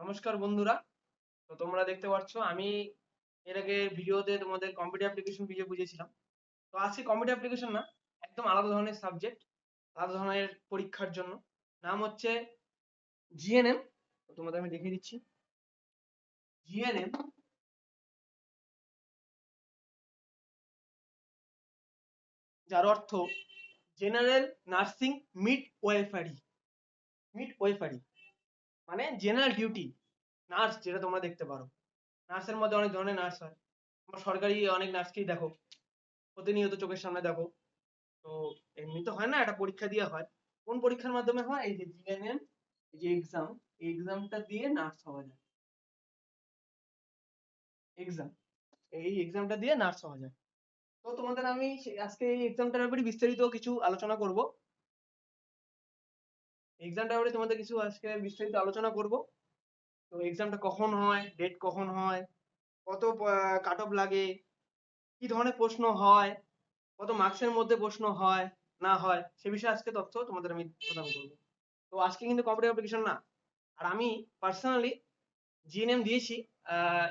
নমস্কার বন্ধুরা। তো তোমরা দেখতে পাচ্ছ আমি এর আগে ভিডিওতে তোমাদের কম্পিউটার অ্যাপ্লিকেশন বুঝিয়েছিলাম। তো আজকে কম্পিউটার অ্যাপ্লিকেশন না, একদম আলাদা ধরনের সাবজেক্ট, আলাদা ধরনের পরীক্ষার জন্য। নাম হচ্ছে জিএনএম। তো তোমাদের আমি দেখিয়ে দিচ্ছি। জিএনএম যার অর্থ জেনারেল নার্সিং মিড ওয়েফারি। মিড ওয়েফারি মানে জেনারেল ডিউটি নার্স, যেটা তোমরা দেখতে পারো। নার্সের মধ্যে অনেক ধরনের নার্স হয়। তোমরা সরকারি অনেক নার্সকেই দেখো, প্রতিনিয়ত চোখের সামনে দেখো। তো এমনি তো হয় না, একটা পরীক্ষা দিয়ে হয়। কোন পরীক্ষার মাধ্যমে হয়? এই যে জিএনএম, এই যে এক্সাম, এই এক্সামটা দিয়ে নার্স হওয়া যায়। এক্সাম, এই এক্সামটা দিয়ে নার্স হওয়া যায়। তো তোমাদের আমি আজকে এই এক্সামটার ব্যাপারে বিস্তারিত কিছু আলোচনা করব। এক্সামটার ব্যাপারে তোমাদের কিছু আজকে বিস্তারিত আলোচনা করব। তো এক্সামটা কখন হয়, ডেট কখন হয়, কত কাট অফ লাগে, কি ধরনের প্রশ্ন হয়, কত মার্কসের মধ্যে প্রশ্ন হয় না হয়, সে বিষয়ে আজকে তথ্য তোমাদের আমি প্রদান করবো। তো আজকে কিন্তু কম্পিউটার অ্যাপ্লিকেশন না, আর আমি পার্সোনালি জিএনএম দিয়েছি,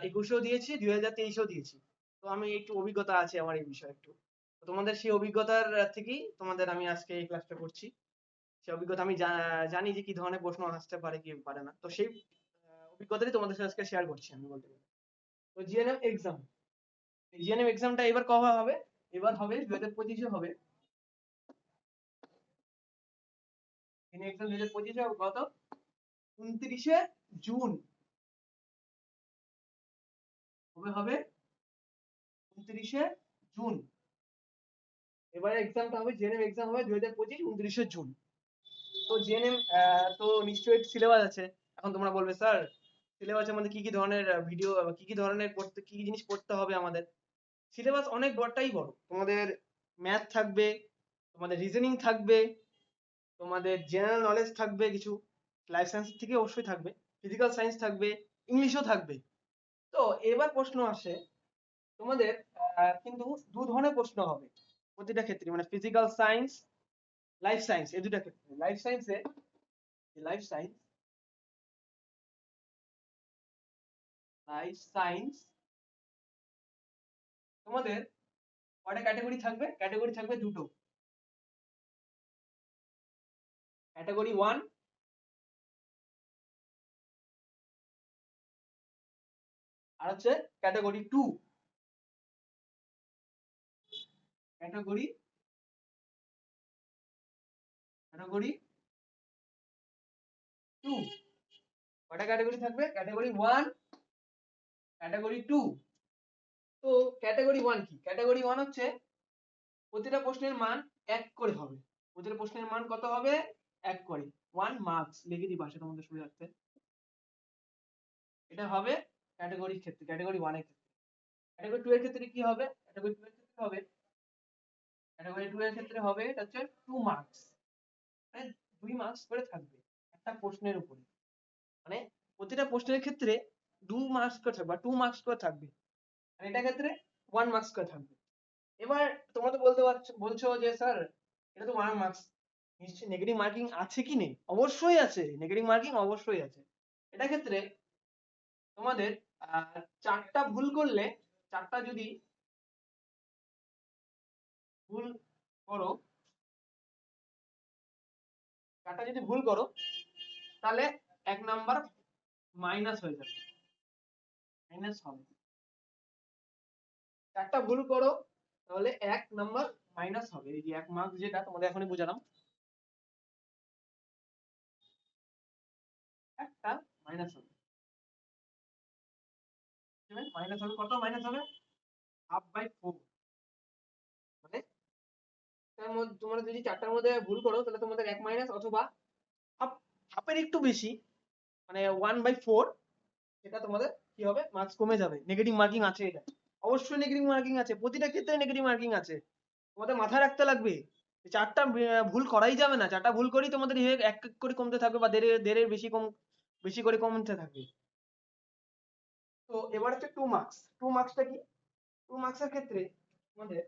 21-এও দিয়েছি, 2023-এও দিয়েছি। তো আমি একটু অভিজ্ঞতা আছে আমার এই বিষয়ে একটু। তো তোমাদের সেই অভিজ্ঞতার থেকেই তোমাদের আমি আজকে এই ক্লাসটা করছি। সেই অভিজ্ঞতা আমি জানি যে কি ধরনের প্রশ্ন আসতে পারে কি পারে না। তো সেই অভিজ্ঞতাই তোমাদের সাথে আজকে শেয়ার করছি আমি, বলতে গেলে। তো জিএনএম এক্সাম, জিএনএম এক্সামটা এবার কবে হবে? এবার হবে 2025-এ হবে। জিএনএম এক্সাম 2025-এ কত? 29শে জুন কবে হবে? 29শে জুন। এবারে এক্সামটা হবে, জিএনএম এক্সাম হবে 2025 29শে জুন। তো জিএনএম তো নিশ্চয়ই সিলেবাস আছে। এখন তোমরা বলবে স্যার সিলেবাসের মধ্যে কি কি ধরনের ভিডিও, কি কি ধরনের পড়তে, কি কি জিনিস পড়তে হবে আমাদের। সিলেবাস অনেক বড়টাই বড়। তোমাদের ম্যাথ থাকবে, তোমাদের রিজনিং থাকবে, তোমাদের জেনারেল নলেজ থাকবে কিছু, লাইফ সায়েন্স থেকে অবশ্যই থাকবে, ফিজিক্যাল সায়েন্স থাকবে, ইংলিশও থাকবে। তো এবার প্রশ্ন আসে তোমাদের, কিন্তু দু ধরনের প্রশ্ন হবে প্রতিটা ক্ষেত্রে, মানে ফিজিক্যাল সায়েন্স, লাইফ সায়েন্স, এই দুটা ক্ষেত্রে। লাইফ সায়েন্সে, লাইফ সায়েন্স, লাইফ সায়েন্স তোমাদের কয়টা ক্যাটাগরি থাকবে? ক্যাটাগরি থাকবে দুটো, ক্যাটাগরি 1 আর হচ্ছে ক্যাটাগরি 2। ক্যাটাগরি ক্যাটাগরি 2 কয়টা ক্যাটাগরি থাকবে? Category 1, category 2। তো ক্যাটাগরি 1 কি? ক্যাটাগরি 1 হচ্ছে প্রতিটা প্রশ্নের মান 1 করে হবে। প্রতিটা প্রশ্নের মান কত হবে? 1 করে, 1 মার্কস। লিখে দিই পাশে তোমাদের সুবিধার্থে। এটা হবে ক্যাটাগরির ক্ষেত্রে, ক্যাটাগরি 1 এর ক্ষেত্রে। ক্যাটাগরি 2 এর ক্ষেত্রে কি হবে? ক্যাটাগরি 2 এর ক্ষেত্রে হবে, ক্যাটাগরি 2 এর ক্ষেত্রে হবে এটা হচ্ছে 2 মার্কস। মানে 2 মার্কস করে থাকবে একটা প্রশ্নের উপরে। মানে প্রতিটা প্রশ্নের ক্ষেত্রে 2 মার্কস করে থাকবে বা 2 মার্কস করে থাকবে। আর এটা ক্ষেত্রে 1 মার্কস করে থাকবে। এবার তোমরা তো বলছো যে স্যার এটা তো 1 মার্কস, নিশ্চয়ই নেগেটিভ মার্কিং আছে কি নেই? অবশ্যই আছে, নেগেটিভ মার্কিং অবশ্যই আছে। এটা ক্ষেত্রে তোমাদের চারটা ভুল করলে, চারটা যদি ভুল করো, চারটা যদি ভুল করো তাহলে 1 নাম্বার মাইনাস হয়ে যাবে, মাইনাস হবে। চারটা ভুল করো তাহলে 1 নাম্বার মাইনাস হবে। এই যে 1 মার্কস, যেটা তোমাদের এখনই বুঝালাম, একটা মাইনাস হবে। মাইনাস হবে কত? মাইনাস হবে হাফ বাই 4। মানে তার মধ্যে তোমরা যদি চারটার মধ্যে ভুল করো তাহলে তোমাদের 1 মাইনাস, অথবা হাফ, হাফের একটু বেশি, মানে 1/4, সেটা তোমাদের কি হবে? মার্কস কমে যাবে। নেগেটিভ মার্কিং আছে এটা, অবশ্যই নেগেটিভ মার্কিং আছে, প্রতিটা ক্ষেত্রে নেগেটিভ মার্কিং আছে। তোমাদের মাথায় রাখতে লাগবে চারটা ভুল করাই যাবে না। চারটা ভুল করেই তোমাদের এক এক করে কমতে থাকবে, বা দেড়ের দেড়ের বেশি কম, বেশি করে কমতে থাকবে। তো এবার হচ্ছে 2 মার্কস। 2 মার্কসটা কি? 2 মার্কসের ক্ষেত্রে তোমাদের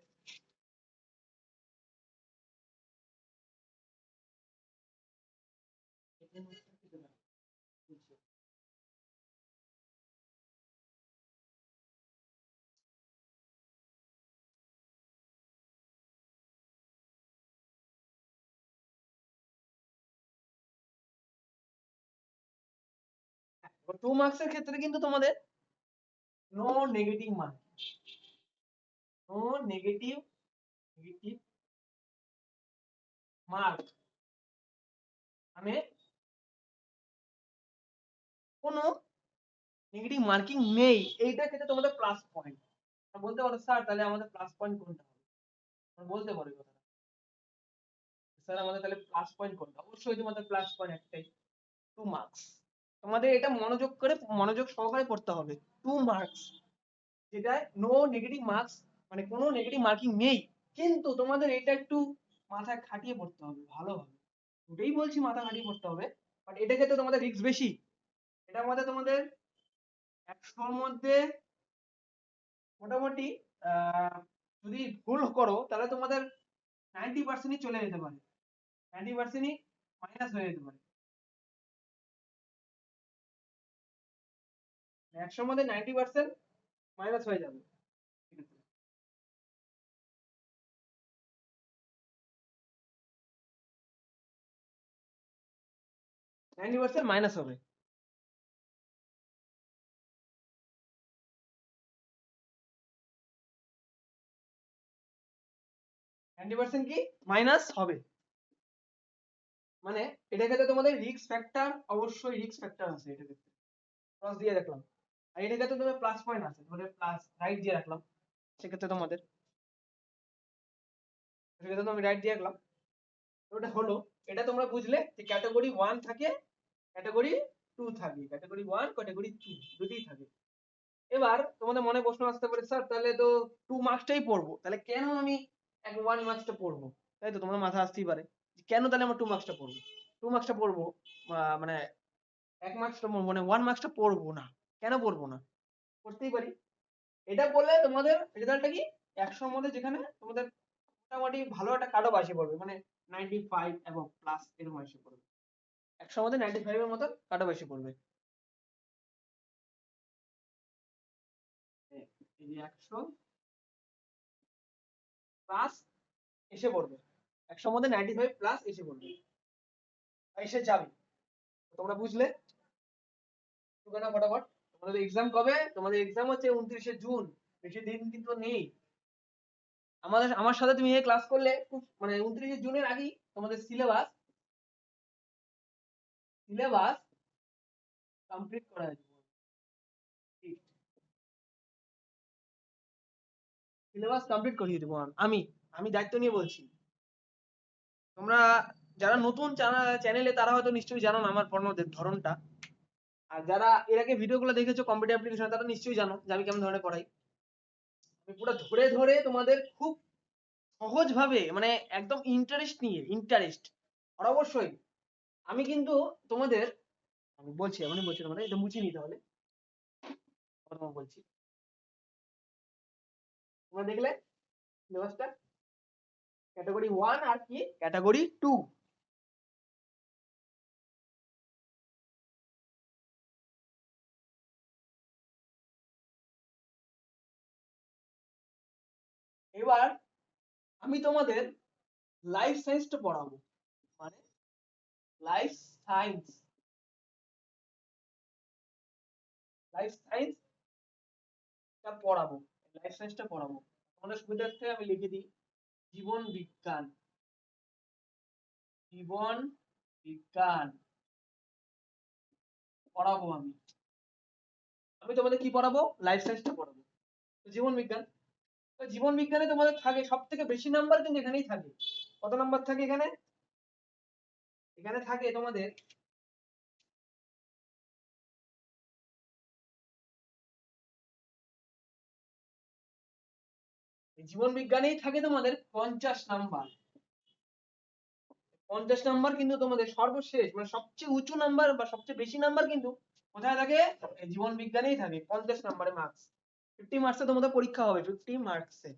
2 মার্কসের ক্ষেত্রে কিন্তু তোমাদের নো নেগেটিভ মার্ক মানে কোনো নেগেটিভ মার্কিং নেই, এইটার ক্ষেত্রে তোমাদের প্লাস পয়েন্ট। বলতে পারো স্যার তাহলে আমাদের প্লাস পয়েন্ট কোনটা হবে, বলতে পারো কথাটা স্যার আমাদের তাহলে প্লাস পয়েন্ট কোনটা। অবশ্যই তোমাদের প্লাস পয়েন্ট একটাই, 2 মার্কস। তোমাদের এটা মনোযোগ সহকারে পড়তে হবে। 2 মার্কস যেটা নো নেগেটিভ মার্কস, মানে কোনো নেগেটিভ মার্কিং নেই, কিন্তু তোমাদের এটা একটু মাথায় খাটিয়ে পড়তে হবে ভালোভাবে। ওটাই বলছি মাথা খাটিয়ে পড়তে হবে, বাট এটা ক্ষেত্রে তোমাদের রিস্ক বেশি। এটার মধ্যে তোমাদের 100-র মধ্যে মোটামুটি যদি ভুল করো তাহলে তোমাদের 90%ই চলে যেতে পারে, 90%ই মাইনাস হয়ে যেতে পারে। 100-র মধ্যে 90% মাইনাস হয়ে যাবে। 90% মাইনাস হবে। কি মাইনাস হবে, মানে এটা ক্ষেত্রে তোমাদের রিস্ক ফ্যাক্টর, অবশ্যই রিস্ক ফ্যাক্টর আছে এটা ক্ষেত্রে, ক্রস দিয়ে রাখলাম। আর এটা ক্ষেত্রে তোমাদের প্লাস পয়েন্ট আছে, তোমাদের প্লাস রাইট দিয়ে রাখলাম। সেক্ষেত্রে তোমাদের সেক্ষেত্রে তুমি রাইট দিয়ে রাখলাম। ওটা হলো, এটা তোমরা বুঝলে যে ক্যাটাগরি 1 থাকে, ক্যাটাগরি 2 থাকে, ক্যাটাগরি 1 ক্যাটাগরি 2 দুটোই থাকে। এবার তোমাদের মনে প্রশ্ন আসতে পারে স্যার তাহলে তো 2 মার্কসটাই পড়বো, তাহলে কেন আমি 1 মার্কসটা পড়বো, তাই তো তোমার মাথা আসতেই পারে কেন তাহলে আমরা 2 মার্কসটা পড়বো। 2 মার্কসটা পড়বো মানে 1 মার্কসটা মানে 1 মার্কসটা পড়বো না, কেন পড়বো না, পড়তেই পারি। এটা বললে তোমাদের রেজাল্টটা কি 100-র মধ্যে যেখানে তোমাদের মোটামুটি ভালো একটা কাট অফ আসে পড়বে, মানে 95 এবং প্লাস এরকম এসে পড়বে। 100-র মধ্যে 95 এর মতো কাট অফ এসে পড়বে। এই যে 100 প্লাস এসে পড়বে, 100-র মধ্যে 95 প্লাস এসে পড়বে, এসে যাবে। তোমরা বুঝলে না ফটাফট। তোমাদের এক্সাম কবে, তোমাদের এক্সাম হচ্ছে 29শে জুন, বেশি দিন কিন্তু নেই। আমার সাথে তুমি এই ক্লাস করলে খুব মানে 29শে জুনের আগেই তোমাদের সিলেবাস কমপ্লিট করা যাবে। সিলেবাস কমপ্লিট করিয়ে দেবো আমি, আমি দায়িত্ব নিয়ে বলছি। তোমরা যারা নতুন চ্যানেলে তারা হয়তো নিশ্চয়ই জানো না আমার পড়ানোর ধরনটা, আর যারা এর আগে ভিডিওগুলো দেখেছো কম্পিউটার অ্যাপ্লিকেশন তারা নিশ্চয়ই জানো যে আমি কেমন ধরনের পড়াই। আমি পুরো ধরে ধরে তোমাদের খুব সহজ ভাবে, মানে একদম ইন্টারেস্ট। আর অবশ্যই আমি কিন্তু তোমাদের, আমি বলছি এমনই বলছি, তোমাদের এটা মুছে নিতে হবে, তোমার বলছি। তোমরা দেখলে সিলেবাসটা, ক্যাটাগরি 1 আর কি ক্যাটাগরি 2। এবার আমি তোমাদের লাইফ সায়েন্সটা পড়াবো, মানে লাইফ সায়েন্স লাইফ সায়েন্সটা পড়াবো, লাইফ সায়েন্সটা পড়াবো। তোমাদের সুবিধার্থে আমি লিখে দিই জীবন বিজ্ঞান, জীবন বিজ্ঞান পড়াবো আমি। আমি তোমাদের কি পড়াবো, লাইফ সায়েন্সটা পড়াবো। জীবন বিজ্ঞান, তো জীবন বিজ্ঞানে তোমাদের থাকে সব থেকে বেশি নাম্বার কিন্তু এখানেই থাকে। কত নাম্বার থাকে এখানে, এখানে থাকে তোমাদের জীবন বিজ্ঞানেই থাকে তোমাদের 50 নাম্বার। 50 নাম্বার কিন্তু তোমাদের সর্বশেষ, মানে সবচেয়ে উঁচু নাম্বার বা সবচেয়ে বেশি নাম্বার কিন্তু কোথায় থাকে, জীবন বিজ্ঞানেই থাকে 50 নাম্বারে মার্কস। 50 মার্কসে তোমাদের পরীক্ষা হবে, 50 মার্কসে।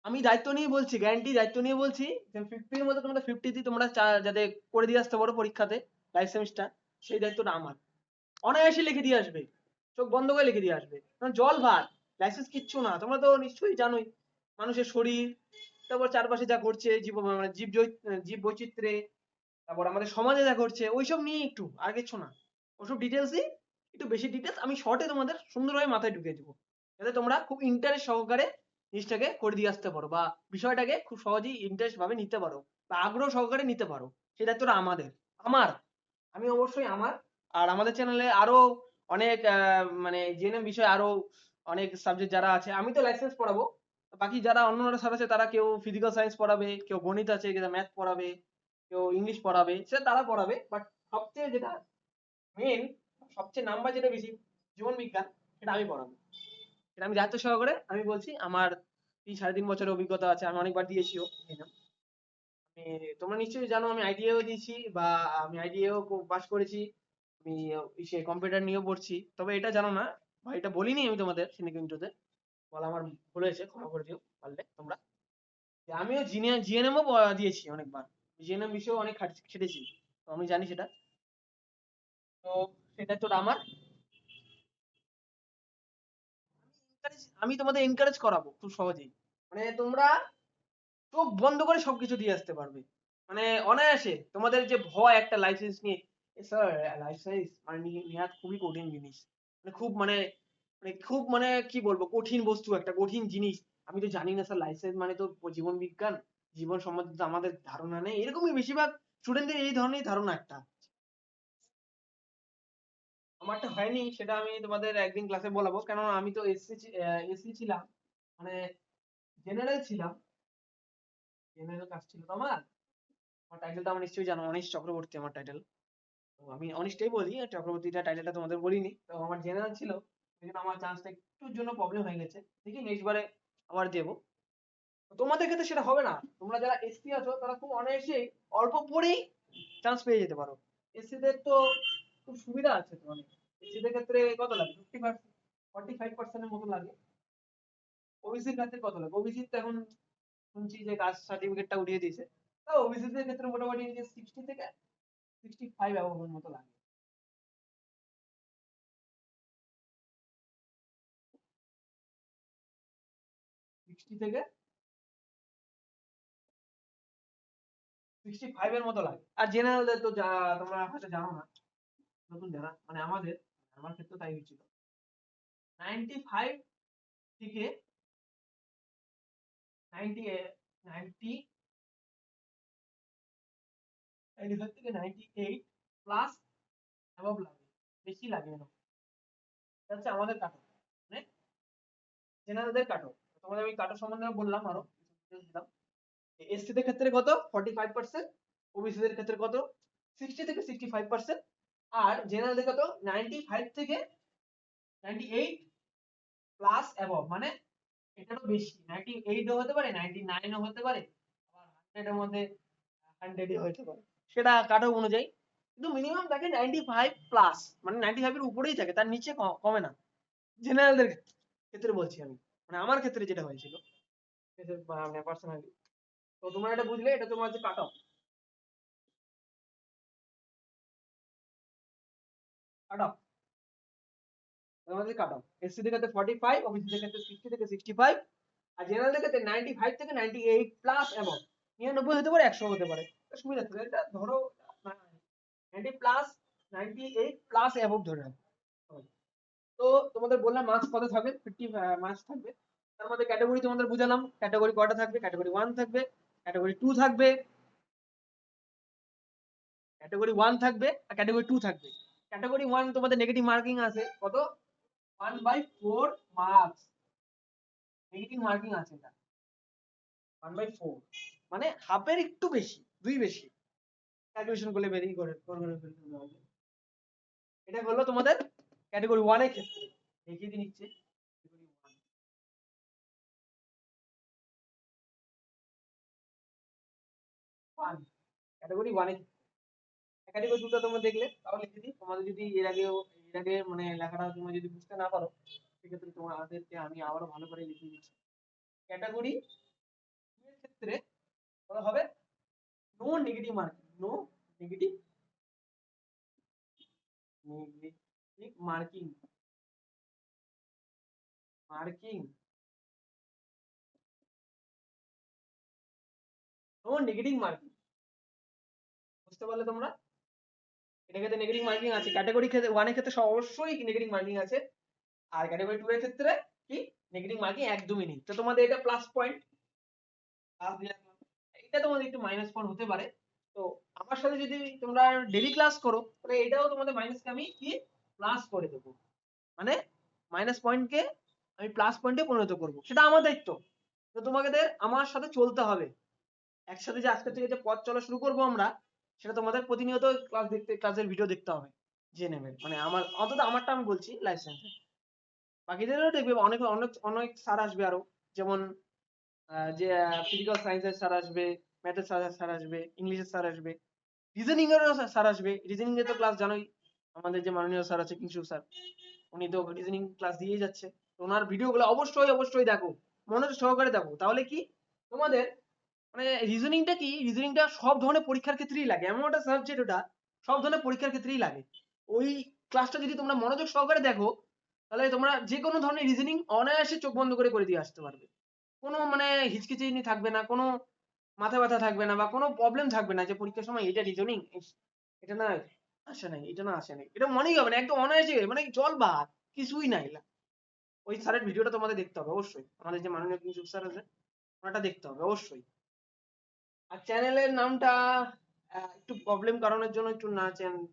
আমি দায়িত্ব নিয়ে বলছি, গ্যারান্টি দায়িত্ব নিয়ে বলছি যে 50-র মধ্যে তোমাদের 50 তোমরা যাতে করে দিয়ে আসতে পারো পরীক্ষাতে লাইফ সেমিস্টার, সেই দায়িত্বটা আমার। অনায়াসে লিখে দিয়ে আসবে, চোখ বন্ধ করে লিখে দিয়ে আসবে, কারণ জল ভাত লাইসেন্স কিচ্ছু না। তোমরা তো নিশ্চয়ই জানোই মানুষের শরীর, তারপর চারপাশে যা ঘটছে মানে জীব বৈচিত্র্যে, তারপর আমাদের সমাজে যা ঘটছে ওইসব নিয়ে একটু, আর কিছু না। ওসব ডিটেলসই একটু বেশি ডিটেলস আমি শর্টে তোমাদের সুন্দরভাবে মাথায় ঢুকিয়ে দেবো, যাতে তোমরা খুব ইন্টারেস্ট সহকারে জিনিসটাকে করে দিয়ে আসতে পারো, বা বিষয়টাকে খুব সহজেই ইন্টারেস্ট ভাবে নিতে পারো, বা আগ্রহ সহকারে নিতে পারো। সেই দায়িত্বটা আমাদের, আমার, আমি অবশ্যই আমার। আর আমাদের চ্যানেলে আরো অনেক মানে জিএনএম বিষয়ে আরো অনেক সাবজেক্ট যারা আছে, আমি তো লাইসেন্স পড়াবো, বাকি যারা অন্যান্য স্যার আছে তারা কেউ ফিজিক্যাল সায়েন্স পড়াবে, কেউ গণিত আছে, কেউ ম্যাথ পড়াবে, কেউ ইংলিশ পড়াবে, সেটা তারা পড়াবে। বাট সবচেয়ে যেটা মেন, সবচেয়ে নাম্বার যেটা বেশি, জীবন বিজ্ঞান, সেটা আমি পড়াবো। সেটা আমি দায়িত্ব সহকারে আমি বলছি, আমার 3 সাড়ে 3 বছরের অভিজ্ঞতা আছে, আমি অনেকবার দিয়েছিও exam। তোমরা নিশ্চয়ই জানো আমি আইটিআইও দিয়েছি, বা আমি আইটিআইও পাস করেছি, আমি সে কম্পিউটার নিয়েও পড়ছি। তবে এটা জানো না, বা এটা বলিনি আমি তোমাদের সিনিক ইন্ট্রোতে, বলা আমার ভুল হয়েছে, ক্ষমা করে দিও পারলে তোমরা, যে আমিও জিএনএমও দিয়েছি অনেকবার, জিএনএম বিষয়েও অনেক খেটেছি, তো আমি জানি সেটা। তো সেটা তো আমার, আমি তোমাদের এনকারেজ করাবো খুব সহজেই, মানে তোমরা চোখ বন্ধ করে সবকিছু দিয়ে আসতে পারবে, মানে অনায়াসে। তোমাদের যে ভয় একটা লাইসেন্স নিয়ে, স্যার লাইসেন্স মানে নেওয়া খুবই কঠিন জিনিস, মানে খুব মানে, মানে খুব মানে কি বলবো, কঠিন বস্তু, একটা কঠিন জিনিস। আমি তো জানি না স্যার, লাইসেন্স মানে তো জীবন বিজ্ঞান, জীবন সম্বন্ধে তো আমাদের ধারণা নেই, এরকমই বেশিরভাগ স্টুডেন্টদের এই ধরনের ধারণা একটা। আমারটা হয়নি, সেটা আমি তোমাদের একদিন ক্লাসে বলাবো, কেননা আমি তো এসসি ছিলাম, মানে জেনারেল ছিলাম, জেনারেল কাস্ট ছিল তো আমার। আমার টাইটেলটা আমার নিশ্চয়ই জানো, অনিশ চক্রবর্তী আমার টাইটেল। তো আমি অনিশটাই বলি, চক্রবর্তীটা টাইটেলটা তোমাদের বলিনি। তো আমার জেনারেল ছিল, সেই জন্য আমার চান্সটা একটুর জন্য প্রবলেম হয়ে গেছে, দেখি নেক্সট বারে আবার দেবো। তো তোমাদের ক্ষেত্রে সেটা হবে না, তোমরা যারা এসসি আছো তারা খুব অনায়াসেই অল্প পড়েই চান্স পেয়ে যেতে পারো। এসসি দের তো খুব সুবিধা আছে, তো অনেক এসসি দের ক্ষেত্রে কত লাগে, 50%, 45% মতো লাগে। ওবিসির ক্ষেত্রে কত লাগে, ওবিসি তো এখন শুনছি যে কাস্ট সার্টিফিকেটটা উঠিয়ে দিয়েছে, তো ওবিসি দের ক্ষেত্রে মোটামুটি 60 থেকে 65 অ্যাবভ মতো লাগে। 60 থেকে 65 এর মতো লাগে। আর জেনারেলদের তো তোমরা হয়তো জানো না, নতুন যারা, মানে আমাদের, আমার ক্ষেত্রে তাই হয়েছিল, 95 থেকে 90, 90, 95 থেকে 98 প্লাস অ্যাবভ লাগে, বেশি লাগে না। এটা হচ্ছে আমাদের কাট অফ, মানে জেনারেলদের কাট অফ। তোমাদের আমি কাট অফ সম্বন্ধে বললাম, আরো কিছু details দিলাম। এসসি দের ক্ষেত্রে কত, 45%, ওবিসি দের ক্ষেত্রে কত, 60 থেকে 65%, আর জেনারেলদের কত, 95 থেকে 98 প্লাস অ্যাবভ, মানে এটারও বেশি, 98ও হতে পারে, 99ও হতে পারে, আবার 100 এর মধ্যে 100 হতে পারে, সেটা কাট অফ অনুযায়ী। কিন্তু মিনিমাম থাকে 95 প্লাস, মানে 95 এর উপরেই থাকে, তার নিচে কমে না, জেনারেলদের ক্ষেত্রে বলছি আমি, মানে আমার ক্ষেত্রে যেটা হয়েছিল, মানে পার্সোনালি। তো তোমরা এটা বুঝলে, এটা তোমার যে কাট অফ, কাট অফ, তোমাদের কাট অফ, এসসি দের ক্ষেত্রে 45, ওবিসি দের ক্ষেত্রে 60 থেকে 65, আর জেনারেলদের ক্ষেত্রে 95 থেকে 98 প্লাস এবং 99 হতে পারে, 100 হতে পারে। সুবিধা আছে, এটা ধরো 90 প্লাস, 98 প্লাস অ্যাবভ ধরে রাখো। তো তোমাদের বললাম মার্কস কত থাকবে, 50 মার্কস থাকবে। তার মধ্যে ক্যাটাগরি তোমাদের বুঝালাম, ক্যাটাগরি কয়টা থাকবে, ক্যাটাগরি 1 থাকবে, ক্যাটাগরি 2 থাকবে, ক্যাটাগরি 1 থাকবে, আর ক্যাটাগরি 2 থাকবে। ক্যাটাগরি 1 তোমাদের নেগেটিভ মার্কিং আছে কত, 1/4 মার্কস নেগেটিভ মার্কিং আছে, এটা 1/4, মানে হাফের একটু বেশি, দুই বেশি, ক্যালকুলেশন করলে বেরিয়ে করে ফেলতে হবে। এটা হলো তোমাদের ক্যাটাগরি 1 এর ক্ষেত্রে, দেখিয়ে দিয়ে নিচ্ছে ক্যাটাগরি 1 এর ক্ষেত্রে। ক্যাটাগরি 2 টা তোমরা দেখলে, তাও লিখে দিই, তোমাদের যদি এর আগে মানে লেখাটা তোমরা যদি বুঝতে না পারো, সেক্ষেত্রে তোমাদেরকে আমি আবারও ভালো করে লিখে দিচ্ছি। ক্যাটাগরি 2 এর ক্ষেত্রে বলা হবে no negative marking, no negative marking, marking, no negative marking, বুঝতে পারলে তোমরা? এটা ক্ষেত্রে নেগেটিভ মার্কিং আছে, ক্যাটাগরি ক্ষেত্রে 1 এর ক্ষেত্রে অবশ্যই নেগেটিভ মার্কিং আছে, আর ক্যাটাগরি 2 এর ক্ষেত্রে কি নেগেটিভ মার্কিং একদমই নেই। তো তোমাদের এটা প্লাস পয়েন্ট, এটা তোমাদের একটু মাইনাস পয়েন্ট হতে পারে। তো আমার সাথে যদি তোমরা ডেইলি ক্লাস করো তাহলে এটাও তোমাদের মাইনাসকে আমি কি প্লাস করে দেবো, মানে মাইনাস পয়েন্টকে আমি প্লাস পয়েন্টে পরিণত করব, সেটা আমার দায়িত্ব। তো তোমাদের আমার সাথে চলতে হবে, একসাথে যে আজকে থেকে যে পথ চলা শুরু করব আমরা, সেটা তোমাদের প্রতিনিয়ত ক্লাসের ভিডিও দেখতে হবে, জেনে নেবে। মানে আমার অন্তত আমারটা আমি বলছি লাইফ সায়েন্সে, বাকিদেরও দেখবে, অনেক অনেক অনেক স্যার আসবে আরো, যেমন যে ফিজিক্যাল সায়েন্সের স্যার আসবে, ম্যাথের স্যার আসবে, ইংলিশের স্যার আসবে, রিজনিং এরও স্যার আসবে। রিজনিং এর তো ক্লাস জানোই, আমাদের যে মাননীয় স্যার আছে কিংসু স্যার, উনি তো রিজনিং ক্লাস দিয়েই যাচ্ছে। তো ওনার ভিডিওগুলো অবশ্যই অবশ্যই দেখো, মনোযোগ সহকারে দেখো, তাহলে কি তোমাদের মানে রিজনিংটা কি, রিজনিংটা সব ধরনের পরীক্ষার ক্ষেত্রেই লাগে, এমন একটা সাবজেক্ট ওটা সব ধরনের পরীক্ষার ক্ষেত্রেই লাগে। ওই ক্লাসটা যদি তোমরা মনোযোগ সহকারে দেখো, তাহলে তোমরা যে কোনো ধরনের রিজনিং অনায়াসে চোখ বন্ধ করে করে দিয়ে আসতে পারবে। কোনো মানে হিচকিচিনি থাকবে না, কোনো মাথা ব্যথা থাকবে না, বা কোনো প্রবলেম থাকবে না যে পরীক্ষার সময় এটা রিজনিং, এটা না আসে নাই, এটা না আসে নাই, এটা মনেই হবে না, একদম অনায়াসে মানে জল ভাত, কিছুই নাই। ওই স্যারের ভিডিওটা তোমাদের দেখতে হবে অবশ্যই, আমাদের যে মাননীয় কিংসুক স্যার আছে ওনাটা দেখতে হবে অবশ্যই। আর চ্যানেলের নামটা একটু প্রবলেম কারণের জন্য একটু না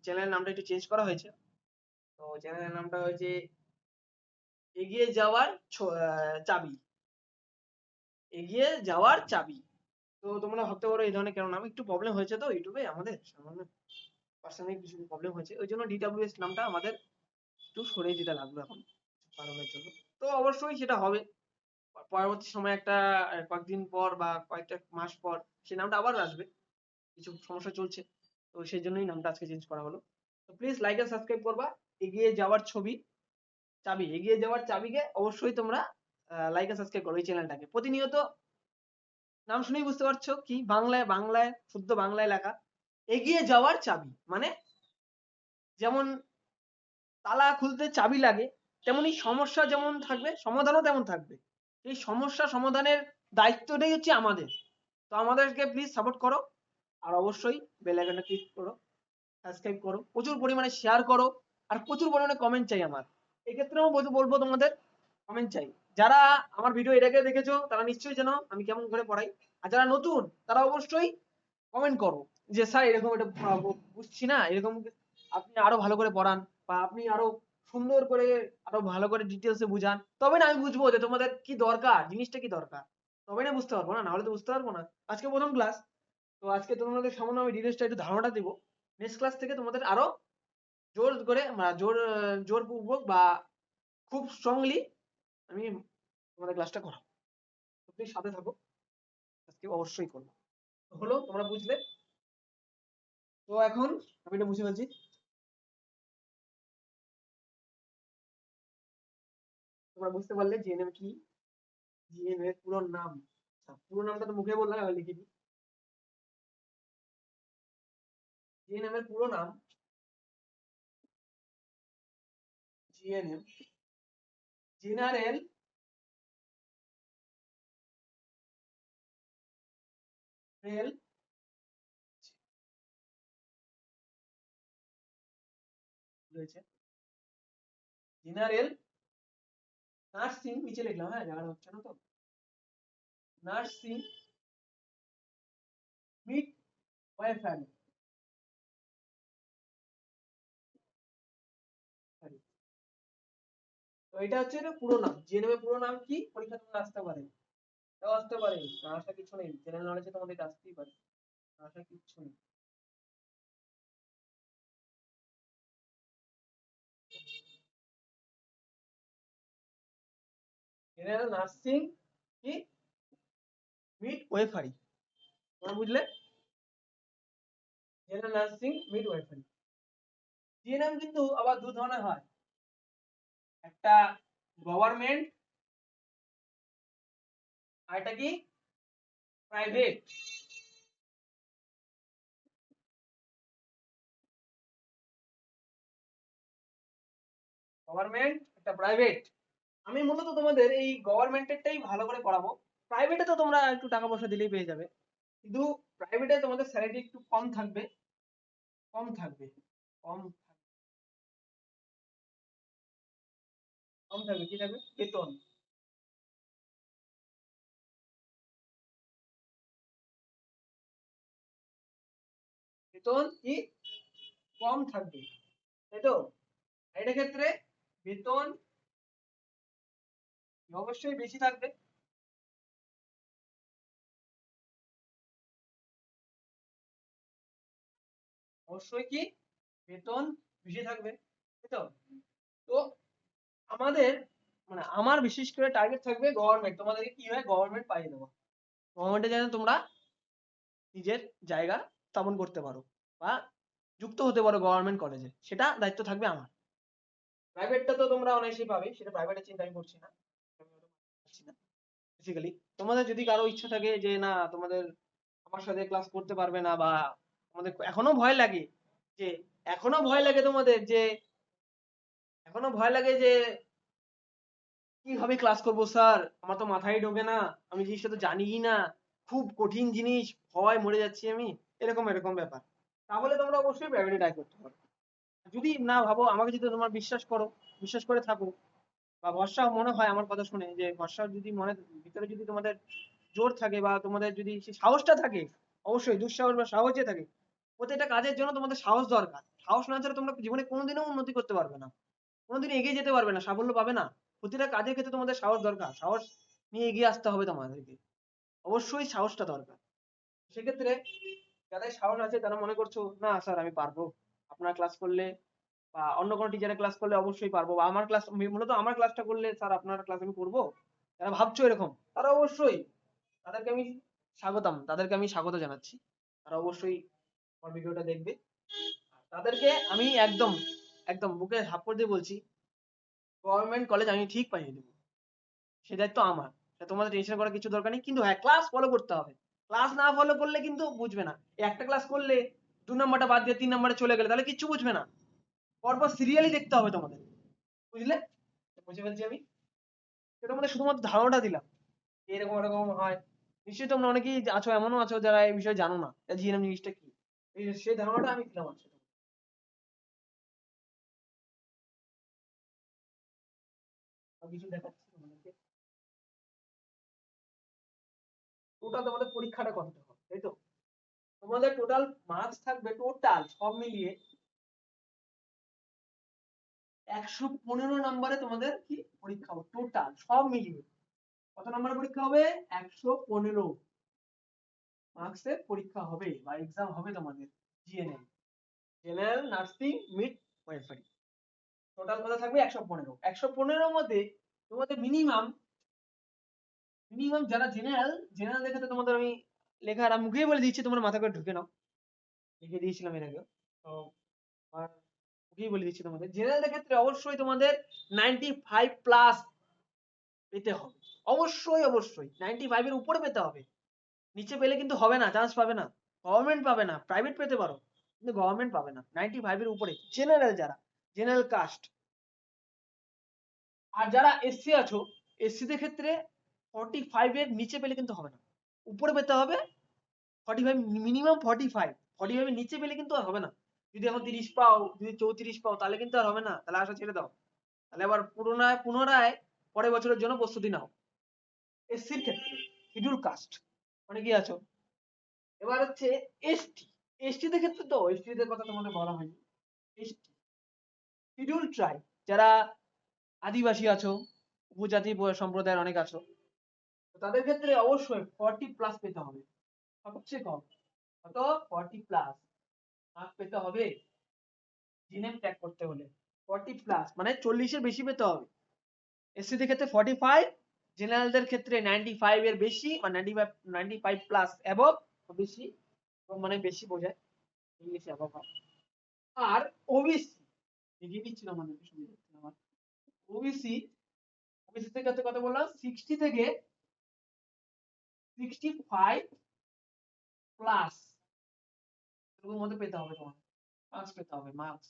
চ্যানেলের নামটা একটু চেঞ্জ করা হয়েছে। তো চ্যানেলের নামটা হয়েছে এগিয়ে যাওয়ার চাবি, এগিয়ে যাওয়ার চাবি। তো তোমরা ভাবতে পারো এই ধরনের কেন নাম, একটু প্রবলেম হয়েছে তো ইউটিউবে আমাদের সামান্য পার্সোনালি কিছু প্রবলেম হয়েছে, ওই জন্য ডিডব্লিউএস নামটা আমাদের একটু সরিয়ে দিতে লাগলো এখন কিছু কারণের জন্য। তো অবশ্যই সেটা হবে পরবর্তী সময়, একটা কয়েকদিন পর বা কয়েকটা মাস পর সেই নামটা আবার আসবে, কিছু সমস্যা চলছে, তো সেই জন্যই নামটা আজকে চেঞ্জ করা হলো। তো প্লিজ লাইক আর সাবস্ক্রাইব করবা, এগিয়ে যাওয়ার ছবি চাবি, এগিয়ে যাওয়ার চাবিকে অবশ্যই তোমরা লাইক আর সাবস্ক্রাইব করো এই চ্যানেলটাকে প্রতিনিয়ত। নাম শুনেই বুঝতে পারছো কি, বাংলায় বাংলায় শুদ্ধ বাংলায় লেখা এগিয়ে যাওয়ার চাবি, মানে যেমন তালা খুলতে চাবি লাগে, তেমনি সমস্যা যেমন থাকবে সমাধানও তেমন থাকবে। এই সমস্যা সমাধানের দায়িত্বটাই হচ্ছে আমাদের। তো আমাদেরকে প্লিজ সাপোর্ট করো, আর অবশ্যই বেল আইকনটা ক্লিক করো, সাবস্ক্রাইব করো, প্রচুর পরিমাণে শেয়ার করো, আর প্রচুর পরিমাণে কমেন্ট চাই আমার। এক্ষেত্রেও বলবো তোমাদের কমেন্ট চাই। যারা আমার ভিডিও এর আগে দেখেছো তারা নিশ্চয়ই জানো আমি কেমন করে পড়াই, আর যারা নতুন তারা অবশ্যই কমেন্ট করো যে স্যার এরকম এটা বুঝছি না, এরকম আপনি আরো ভালো করে পড়ান, বা আপনি আরো সুন্দর করে আরো ভালো করে ডিটেলসে বুঝান, তবে না আমি বুঝবো যে তোমাদের কি দরকার, জিনিসটা কি দরকার, তবে না বুঝতে পারবো, না নাহলে তো বুঝতে পারবো না। আজকে প্রথম ক্লাস, তো আজকে তোমাদের সামান্য আমি ডিটেলসটা একটু ধারণাটা দিব, নেক্সট ক্লাস থেকে তোমাদের আরো জোর করে জোরপূর্বক বা খুব স্ট্রংলি আমি তোমাদের ক্লাসটা করাবো। তো প্লিজ সাথে থাকো, আজকে অবশ্যই করবো। হলো, তোমরা বুঝলে। তো এখন আমি এটা বুঝে ফেলছি, তোমরা বুঝতে পারলে জিএনএম কি, জিএনএম এর পুরো নাম। আচ্ছা, পুরো নামটা তো মুখে বললাম, আমি লিখে দিই। জিএনএম এর পুরো নাম জিএনএম, জেনারেল রেল রয়েছে, জেনারেল নার্সিং, নিচে লিখলাম, হ্যাঁ জায়গাটা হচ্ছে না তো, নার্সিং মিড ওয়াইফাই, তো এটা হচ্ছে এটা পুরো নাম। জিএনএম এর পুরো নাম কি, পরীক্ষা তোমার আসতে পারে, তাও আসতে পারে, না আসা কিছু নেই, জেনারেল নলেজে তোমাদের এটা আসতেই পারে, না আসা কিছু নেই। জেনারেল নার্সিং কি মিড ওয়েফারি, তোমরা বুঝলে, জেনারেল নার্সিং মিড ওয়েফারি। জিএনএম কিন্তু আবার দু ধরনের হয়, একটা গভর্নমেন্ট আর একটা কি প্রাইভেট। গভর্নমেন্ট একটা প্রাইভেট, আমি মূলত তোমাদের এই গভর্নমেন্টেরটাই ভালো করে পড়াবো। প্রাইভেটে তো তোমরা একটু টাকা পয়সা দিলেই পেয়ে যাবে, কিন্তু প্রাইভেটে তোমাদের স্যালারি একটু কম থাকবে, কম থাকবে। কম কম থাকবে, কি থাকবে? বেতন। বেতন কি কম থাকবে, তাই তো? এটা ক্ষেত্রে বেতন অবশ্যই বেশি থাকবে। অবশ্যই কি বেতন বেশি থাকবে, তাই তো? তো আমাদের মানে আমার বিশেষ করে টার্গেট থাকবে গভর্নমেন্ট, তোমাদেরকে কি হয় গভর্নমেন্ট পাইয়ে দেবো। গভর্নমেন্টে যেন তোমরা নিজের জায়গা স্থাপন করতে পারো বা যুক্ত হতে পারো গভর্নমেন্ট কলেজে, সেটা দায়িত্ব থাকবে আমার। প্রাইভেটটা তো তোমরা অনায়াসেই পাবে, সেটা প্রাইভেটের চিন্তা আমি করছি না, বেসিক্যালি তোমাদের যদি কারো ইচ্ছা থাকে যে না তোমাদের আমার সাথে ক্লাস করতে পারবে না, বা তোমাদের এখনো ভয় লাগে যে এখনো ভয় লাগে তোমাদের যে এখনো ভয় লাগে যে কিভাবে ক্লাস করবো স্যার, আমার তো মাথায় ঢোকে না, আমি জিনিসটা তো জানিই না, খুব কঠিন জিনিস, ভয় মরে যাচ্ছি আমি, এরকম এরকম ব্যাপার, তাহলে তোমরা অবশ্যই প্রাইভেটে ট্রাই করতে পারো। যদি না ভাবো, আমাকে যদি তোমার বিশ্বাস করো, বিশ্বাস করে থাকো, বা ভরসা মনে হয় আমার কথা শুনে যে ভরসা যদি মনে ভিতরে যদি তোমাদের জোর থাকে বা তোমাদের যদি সেই সাহসটা থাকে, অবশ্যই দুঃসাহস বা সাহস যে থাকে, প্রত্যেকটা কাজের জন্য তোমাদের সাহস দরকার। সাহস না ছাড়া তোমরা জীবনে কোনোদিনও উন্নতি করতে পারবে না, কোনোদিন এগিয়ে যেতে পারবে না, সাফল্য পাবে না। প্রতিটা কাজের ক্ষেত্রে তোমাদের সাহস দরকার, সাহস নিয়ে এগিয়ে আসতে হবে তোমাদেরকে, অবশ্যই সাহসটা দরকার। সেক্ষেত্রে যাদের সাহস আছে তারা মনে করছো না স্যার আমি পারবো, আপনার ক্লাস করলে বা অন্য কোনো টিচারের ক্লাস করলে অবশ্যই পারবো, বা আমার ক্লাস মূলত আমার ক্লাসটা করলে স্যার আপনার ক্লাস আমি করবো, যারা ভাবছো এরকম তারা অবশ্যই, তাদেরকে আমি স্বাগতম, তাদেরকে আমি স্বাগত জানাচ্ছি, তারা অবশ্যই আমার ভিডিওটা দেখবে। তাদেরকে আমি একদম একদম বুকে হাপ্পড় দিয়ে বলছি, গভর্নমেন্ট কলেজ আমি ঠিক পাইয়ে দেবো, সে দায়িত্ব আমার। তা তোমাদের টেনশন করার কিছু দরকার নেই, কিন্তু হ্যাঁ ক্লাস ফলো করতে হবে। ক্লাস না ফলো করলে কিন্তু বুঝবে না, এই একটা ক্লাস করলে 2 নাম্বারটা বাদ দিয়ে 3 নাম্বারে চলে গেলে তাহলে কিচ্ছু বুঝবে না, পরপর সিরিয়ালি দেখতে হবে তোমাদের, বুঝলে? বুঝে ফেলছি আমি, সেটা তোমাদের শুধুমাত্র ধারণাটা দিলাম যে এরকম এরকম হয়। নিশ্চয়ই তোমরা অনেকেই আছো, এমনও আছো যারা এই বিষয়ে জানো না জিএনএম জিনিসটা কি, সেই ধারণাটা আমি দিলাম আজকে। আর কিছু দেখাচ্ছি তোমাদেরকে, টোটাল তোমাদের পরীক্ষাটা কতটা হবে, তাই তো? তোমাদের টোটাল মার্কস থাকবে, টোটাল সব মিলিয়ে 115 নাম্বারে তোমাদের কি পরীক্ষা হবে, টোটাল সব মিলিয়ে কত নাম্বারের পরীক্ষা হবে? 115 মার্কসের পরীক্ষা হবে বা এক্সাম হবে তোমাদের, GNM, general nursing mid wifi, total কথা থাকবে 115। 115-র মধ্যে তোমাদের মিনিমাম মিনিমাম যারা জেনারেল, জেনারেল ক্ষেত্রে তোমাদের আমি লেখা আর মুখেই বলে দিচ্ছি, তোমরা মাথা করে ঢুকে নাও, লিখে দিয়েছিলাম এর আগে, তো আর মুখেই বলে দিচ্ছি তোমাদের, জেনারেলের ক্ষেত্রে অবশ্যই তোমাদের 95 প্লাস পেতে হবে, অবশ্যই অবশ্যই 95 এর উপরে পেতে হবে, নিচে পেলে কিন্তু হবে না, চান্স পাবে না, গভর্নমেন্ট পাবে না, প্রাইভেট পেতে পারো কিন্তু গভর্নমেন্ট পাবে না। 95 এর উপরে জেনারেল, যারা জেনারেল কাস্ট, আর যারা এসসি আছো, এসসি দের ক্ষেত্রে 45 এর নিচে পেলে কিন্তু হবে না, উপরে পেতে হবে 45, মিনিমাম 45, 45 এর নিচে পেলে কিন্তু আর হবে না। যদি এখন 30 পাও, যদি 34 পাও, তাহলে কিন্তু আর হবে না, তাহলে আশা ছেড়ে দাও, তাহলে আবার পুনরায় পুনরায় পরের বছরের জন্য প্রস্তুতি নাও। এসসির ক্ষেত্রে শিডিউল কাস্ট মানে কি আছো, এবার হচ্ছে এসটি, এসটি দের ক্ষেত্রে তো এসটি দের কথা তোমাদের বলা হয়নি, এসটি শিডিউল ট্রাইব, যারা আদিবাসী আছো, উপজাতি সম্প্রদায়ের অনেক আছো, তো তাদের ক্ষেত্রে অবশ্যই 40 প্লাস পেতে হবে, সবচেয়ে কম কত, 40 প্লাস মার্ক পেতে হবে জিএনএম ট্র্যাক করতে হলে, 40 প্লাস মানে 40-এর বেশি পেতে হবে। এসসি দের ক্ষেত্রে 45, জেনারেলদের ক্ষেত্রে 95 এর বেশি বা 95 প্লাস অ্যাবভ, বেশি মানে বেশি বোঝায় ইংলিশে অ্যাবভ। আর ওবিসি দেখিয়ে দিচ্ছিল আমাদেরকে সুবিধা হচ্ছে আমার, ওবিসি, ওবিসি থেকে কত বললাম, 60 থেকে 65 প্লাস এর মধ্যে পেতে হবে, তোমার মার্কস পেতে হবে, মার্কস।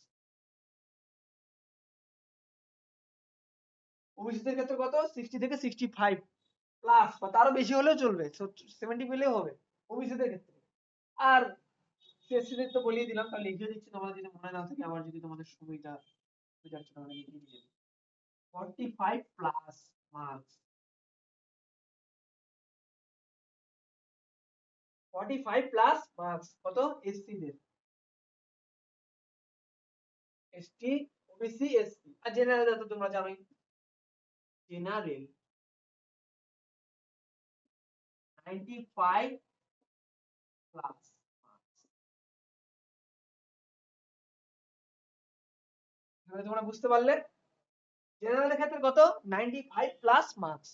ওবিসি দের ক্ষেত্রে কত, 60 থেকে 65 প্লাস বা তারও বেশি হলেও চলবে, 70 পেলেও হবে ওবিসি দের ক্ষেত্রে। আর এসসি দের তো বলিয়ে দিলাম, তাহলে লিখে দিচ্ছি, তোমাদের যদি মনে না থাকে, আবার যদি তোমাদের সুবিধার জন্য আমি লিখে দিচ্ছি। 45 প্লাস মার্কস, 45 প্লাস মার্কস কত এসসি দের, এসটি, ওবিসি, এসসি। আর জেনারেল তো তোমরা জানোই, জেনারেল 95 প্লাস মার্কস। এবারে তোমরা বুঝতে পারলে জেনারেলের ক্ষেত্রে কত, 95 প্লাস মার্কস।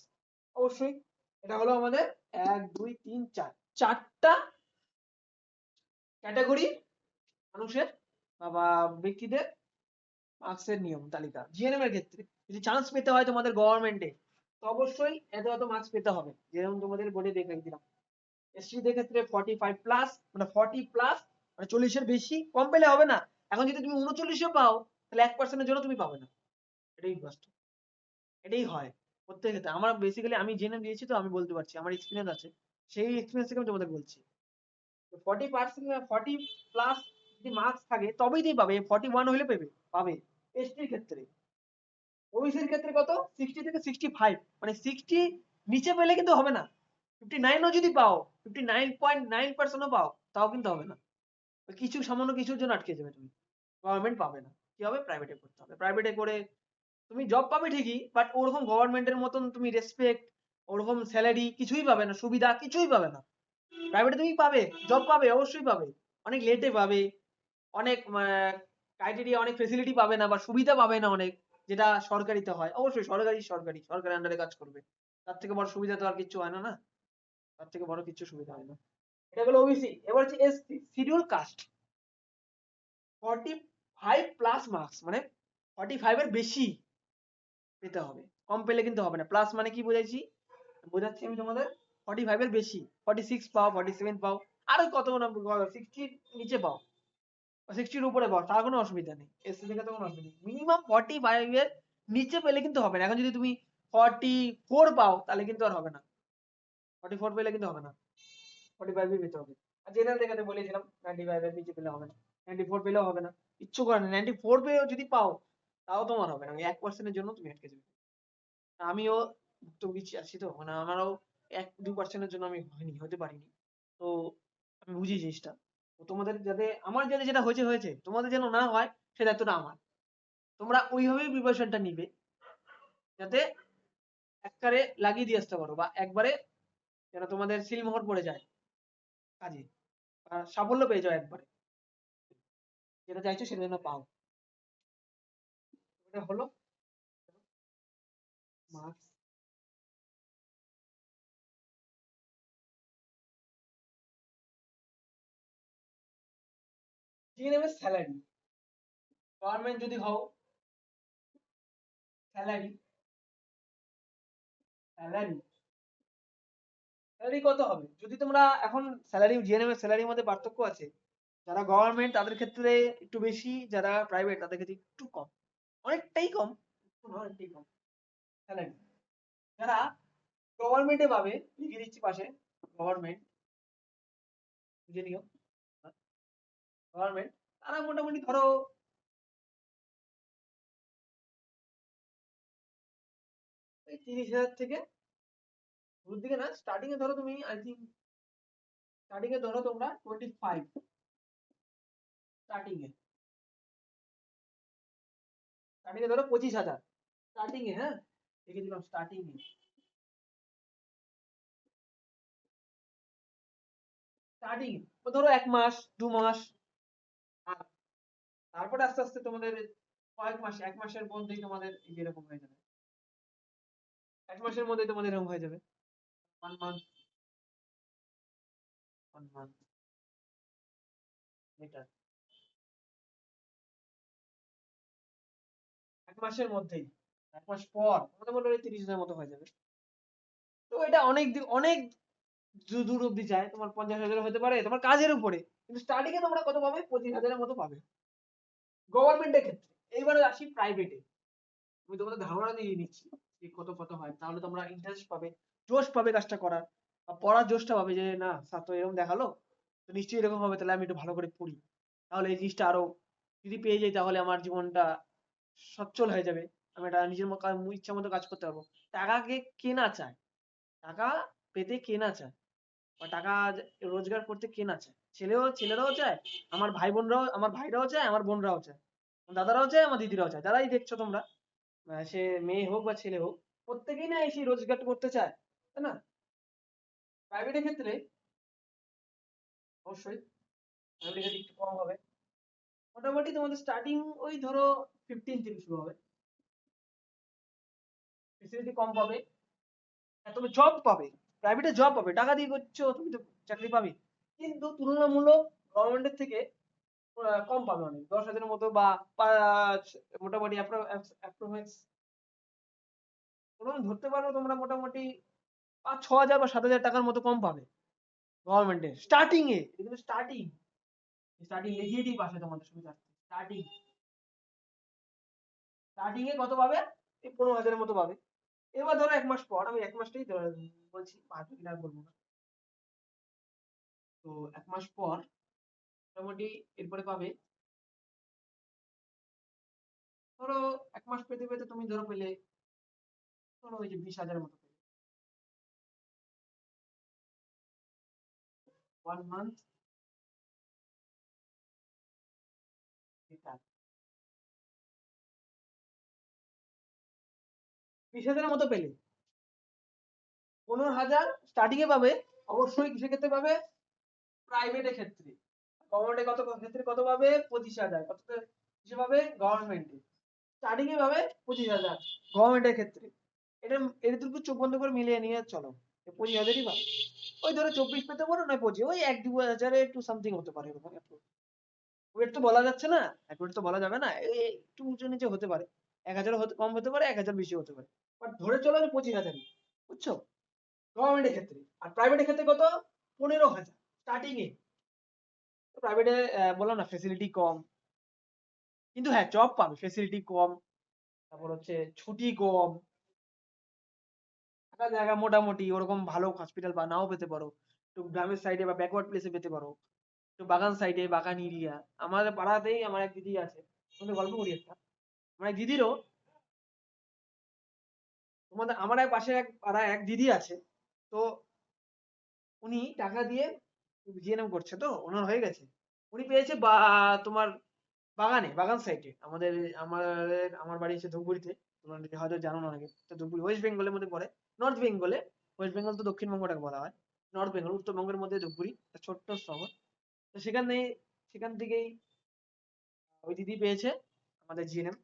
অবশ্যই এটা হলো আমাদের 1 2 3 4 চারটা ক্যাটাগরি মানুষের বা ব্যক্তিদের মার্কসের নিয়ম তালিকা। জিএনএম এর ক্ষেত্রে যদি চান্স পেতে হয় তোমাদের গভর্নমেন্টে, তো অবশ্যই এত এত মার্কস পেতে হবে, যেরকম তোমাদের বোর্ডে দেখে দিলাম। এসটি দের ক্ষেত্রে 45 প্লাস, মানে 40 প্লাস, মানে 40 এর বেশি। কম পেলে হবে না। এখন যদি তুমি 39 পাও, তাহলে 1% এর জন্য তুমি পাবে না। এটাই বাস্তব, এটাই হয় প্রত্যেক ক্ষেত্রে। আমার বেসিক্যালি আমি জেনে দিয়েছি, তো আমি বলতে পারছি, আমার এক্সপিরিয়েন্স আছে, সেই এক্সপিরিয়েন্স থেকে আমি তোমাদের বলছি। 40% 40 প্লাস যদি মার্কস থাকে, তবেই তুমি পাবে। 41 হলে পাবে এসটির ক্ষেত্রে। ওবিসির ক্ষেত্রে কত, 60 থেকে 65, মানে 60 নিচে পেলে কিন্তু হবে না। 59ও যদি পাও, 59.9%ও পাও, তাও কিন্তু হবে না। কিছু সামান্য কিছুর জন্য আটকে যাবে তুমি, গভর্নমেন্ট পাবে না। কি হবে, প্রাইভেটে করতে হবে। প্রাইভেটে করে তুমি জব পাবে ঠিকই, বাট ওরকম গভর্নমেন্টের মতন তুমি রেসপেক্ট, ওরকম স্যালারি কিছুই পাবে না, সুবিধা কিছুই পাবে না। প্রাইভেটে তুমি পাবে, জব পাবে, অবশ্যই পাবে, অনেক লেটে পাবে, অনেক ক্রাইটেরিয়া, অনেক ফেসিলিটি পাবে না, বা সুবিধা পাবে না অনেক, যেটা সরকারিতে হয়। অবশ্যই সরকারি আন্ডারে কাজ করবে, তার থেকে বড় সুবিধা তো আর কিছু হয় না, না, তার থেকে বড় কিছু সুবিধা হয় না। এটা হলো ওবিসি। এবার হচ্ছে SC, schedule caste. 45 plus marks, মানে 45 এর বেশি পেতে হবে, কম পেলে কিন্তু হবে না। প্লাস মানে কি বোঝাচ্ছি আমি তোমাদের, 45 এর বেশি, 46 পাও, 47 পাও, আরো কত না 60 নিচে পাও, 60 এর উপরে পাও, তার কোনো অসুবিধা নেই। এসসি থেকে তো কোনো অসুবিধা নেই। মিনিমাম 45 এর নিচে পেলে কিন্তু হবে না। এখন যদি তুমি 44 পাও, তাহলে কিন্তু আর হবে না। 44 পেলে কিন্তু হবে না, 45 এর পেতে হবে। আর জেনারেল দেখাতে বলেছিলাম 95 এর নিচে পেলে হবে না, 94 পেলেও হবে না, ইচ্ছু করে না। 94 পেয়েও যদি পাও, তাও তোমার হবে না, ওই 1% এর জন্য তুমি আটকে যাবে। আমিও ভুক্তভোগী আছি, তো মানে আমারও 1-2% জন্য আমি হতে পারিনি। তো আমি বুঝি জিনিসটা। তো তোমাদের যাতে, আমার যাতে যেটা হয়েছে হয়েছে, তোমাদের যেন না হয়, সে দায়িত্বটা আমার। তোমরা ওইভাবেই প্রিপারেশনটা নিবে, যাতে একবারে লাগিয়ে দিয়ে আসতে পারো, বা একবারে যেন তোমাদের সিলমোহর পড়ে যায় কাজে, আর সাফল্য পেয়ে যাও একবারে, যেটা চাইছো সেটা যেন পাও। এটা হলো মার্কস। দিয়ে নেবে স্যালারি। গভর্নমেন্ট যদি হও, স্যালারি স্যালারি স্যালারি কত হবে যদি তোমরা এখন, স্যালারি জিএনএম এর স্যালারির মধ্যে পার্থক্য আছে। যারা গভর্নমেন্ট তাদের ক্ষেত্রে একটু বেশি, যারা প্রাইভেট তাদের ক্ষেত্রে একটু কম, অনেকটাই কম, একটু না, অনেকটাই কম স্যালারি। যারা গভর্নমেন্টে পাবে, লিখে দিচ্ছি পাশে, গভর্নমেন্ট, বুঝে নিও, গভর্নমেন্ট, তারা মোটামুটি ধরো এই 30,000 থেকে, শুরুর দিকে না, স্টার্টিং এ ধরো তুমি, আই থিঙ্ক স্টার্টিং এ ধরো তোমরা 25, স্টার্টিং এ স্টার্টিং এ ধরো 25,000 স্টার্টিং এ, হ্যাঁ, লিখে দিলাম স্টার্টিং এ। স্টার্টিং ধরো 1 মাস 2 মাস, আর তারপরে আস্তে আস্তে তোমাদের কয়েক মাস, 1 মাসের মধ্যেই তোমাদের এরকম হয়ে যাবে, 1 মাসের মধ্যেই তোমাদের এরকম হয়ে যাবে। 1 মান্থ, 1 মান্থ লেটার, 1 মাসের মধ্যেই, 1 মাস পর তোমাদের মোটামুটি 30,000 মতো হয়ে যাবে। তো এটা অনেক অনেক দূর অব্দি যায়, তোমার 50,000 হতে পারে, তোমার কাজের উপরে। কিন্তু স্টার্টিং এ তোমরা কত পাবে, 25,000 মতো পাবে গভর্নমেন্টের ক্ষেত্রে। এইবারে আসি প্রাইভেটে, আমি তোমাদের ধারণা দিয়ে নিচ্ছি যে কত কত হয়, তাহলে তোমরা ইন্টারেস্ট পাবে, জোশ পাবে কাজটা করার, বা পড়ার জোশটা পাবে, যে না স্যার তো এরকম দেখালো, তো নিশ্চয়ই এরকম হবে, তাহলে আমি একটু ভালো করে পড়ি, তাহলে এই জিনিসটা আরো যদি পেয়ে যাই তাহলে আমার জীবনটা সচ্ছল হয়ে যাবে। আমি একটা নিজের ইচ্ছা মতো কাজ করতে পারবো। টাকাকে কে না চায়? টাকা পেতে কে না চায়? বা টাকা রোজগার করতে কে না চায়? ছেলেরাও চায়, আমার ভাই বোনরাও, আমার ভাইরাও চায়, আমার বোনরাও চায়, আমার দাদারাও চায়, আমার দিদিরাও চায়, যারাই দেখছো তোমরা, সে মেয়ে হোক বা ছেলে হোক, প্রত্যেকেই না এসে রোজগার করতে চায়, তাই না? প্রাইভেটের ক্ষেত্রে অবশ্যই প্রাইভেটের ক্ষেত্রে একটু কম হবে। মোটামুটি তোমাদের স্টার্টিং ওই ধরো 15 থেকে শুরু হবে। ফেসিলিটি কম পাবে। হ্যাঁ, তুমি জব পাবে, প্রাইভেটে জব পাবে, টাকা দিয়ে করছো তুমি তো চাকরি পাবে, কিন্তু তুলনামূলক গভর্নমেন্টের থেকে কম পাবে অনেক, 10,000-এর মতো বা মোটামুটি অ্যাপ্রক্স তোমরা ধরতে পারো, তোমরা মোটামুটি 5-6 হাজার বা 7,000 টাকার মতো কম পাবে গভর্নমেন্টের স্টার্টিং এ। এটা কিন্তু স্টার্টিং, স্টার্টিং লিখিয়ে দিই পাশে তোমাদের সুবিধা। স্টার্টিং স্টার্টিং এ কত পাবে? এই 15,000-এর মতো পাবে। এবার ধরো 1 মাস পর, আমি 1 মাসটাই বলছি, 5 দিন আর বলবো না। তো 1 মাস পর মোটামুটি এরপরে পাবে ধরো, 1 মাস পেতে পেতে তুমি ধরো পেলে, ধরো ওই যে 20,000-এর মতো পেলে, 1 মান্থ বেকার, 20,000-এর মতো পেলে, 15,000 স্টার্টিং এ পাবে। অবশ্যই কিসের ক্ষেত্রে পাবে? প্রাইভেটের ক্ষেত্রে। গভর্নমেন্টে কত ক্ষেত্রে কত পাবে? 25,000। কত কিসে পাবে? গভর্নমেন্টে স্টার্টিং এ পাবে 25,000 গভর্নমেন্টের ক্ষেত্রে। এটা এটুকু চোখ বন্ধ করে মিলিয়ে নিয়ে চলো, 25,000-ই পাবে। ওই ধরো 24 পেতে পারো, নয় 25, ওই 1-2 হাজারে একটু সামথিং হতে পারে এরকম একটু। ওয়েট তো বলা যাচ্ছে না, অ্যাকুরেট তো বলা যাবে না, একটু উঁচু নিচে হতে পারে, 1,000 কম হতে পারে, 1,000 বেশি হতে পারে, বাট ধরে চলো যে 25,000, বুঝছো? গভর্নমেন্টের ক্ষেত্রে। আর প্রাইভেটের ক্ষেত্রে কত? 15,000 স্টার্টিং এ। প্রাইভেটে বললাম না ফেসিলিটি কম, কিন্তু হ্যাঁ জব পাবে, ফেসিলিটি কম, তারপর হচ্ছে ছুটি কম, থাকা জায়গা মোটামুটি ওরকম ভালো হসপিটাল বা নাও পেতে পারো, একটু গ্রামের সাইডে বা ব্যাকওয়ার্ড প্লেসে পেতে পারো, একটু বাগান সাইডে, বাগান এরিয়া। আমাদের পাড়াতেই আমার এক দিদি আছে, তোমাদের গল্প করি একটা। আমার এক দিদিরও, তোমাদের আমার এক পাশে এক পাড়ায় এক দিদি আছে, তো উনি টাকা দিয়ে জিএনএম করছে, তো ওনার হয়ে গেছে, উনি পেয়েছে বা তোমার বাগান সাইডে, আমার বাড়ি হচ্ছে ধূপগুড়িতে, তোমরা হয়তো জানো না অনেকে, তো ধূপগুড়ি ওয়েস্ট বেঙ্গলের মধ্যে পড়ে, নর্থ বেঙ্গলে। ওয়েস্ট বেঙ্গল তো দক্ষিণবঙ্গটাকে বলা হয়, নর্থ বেঙ্গল উত্তরবঙ্গের মধ্যে ধূপগুড়ি একটা ছোট্ট শহর। তো সেখান থেকেই ওই দিদি পেয়েছে আমাদের জিএনএম,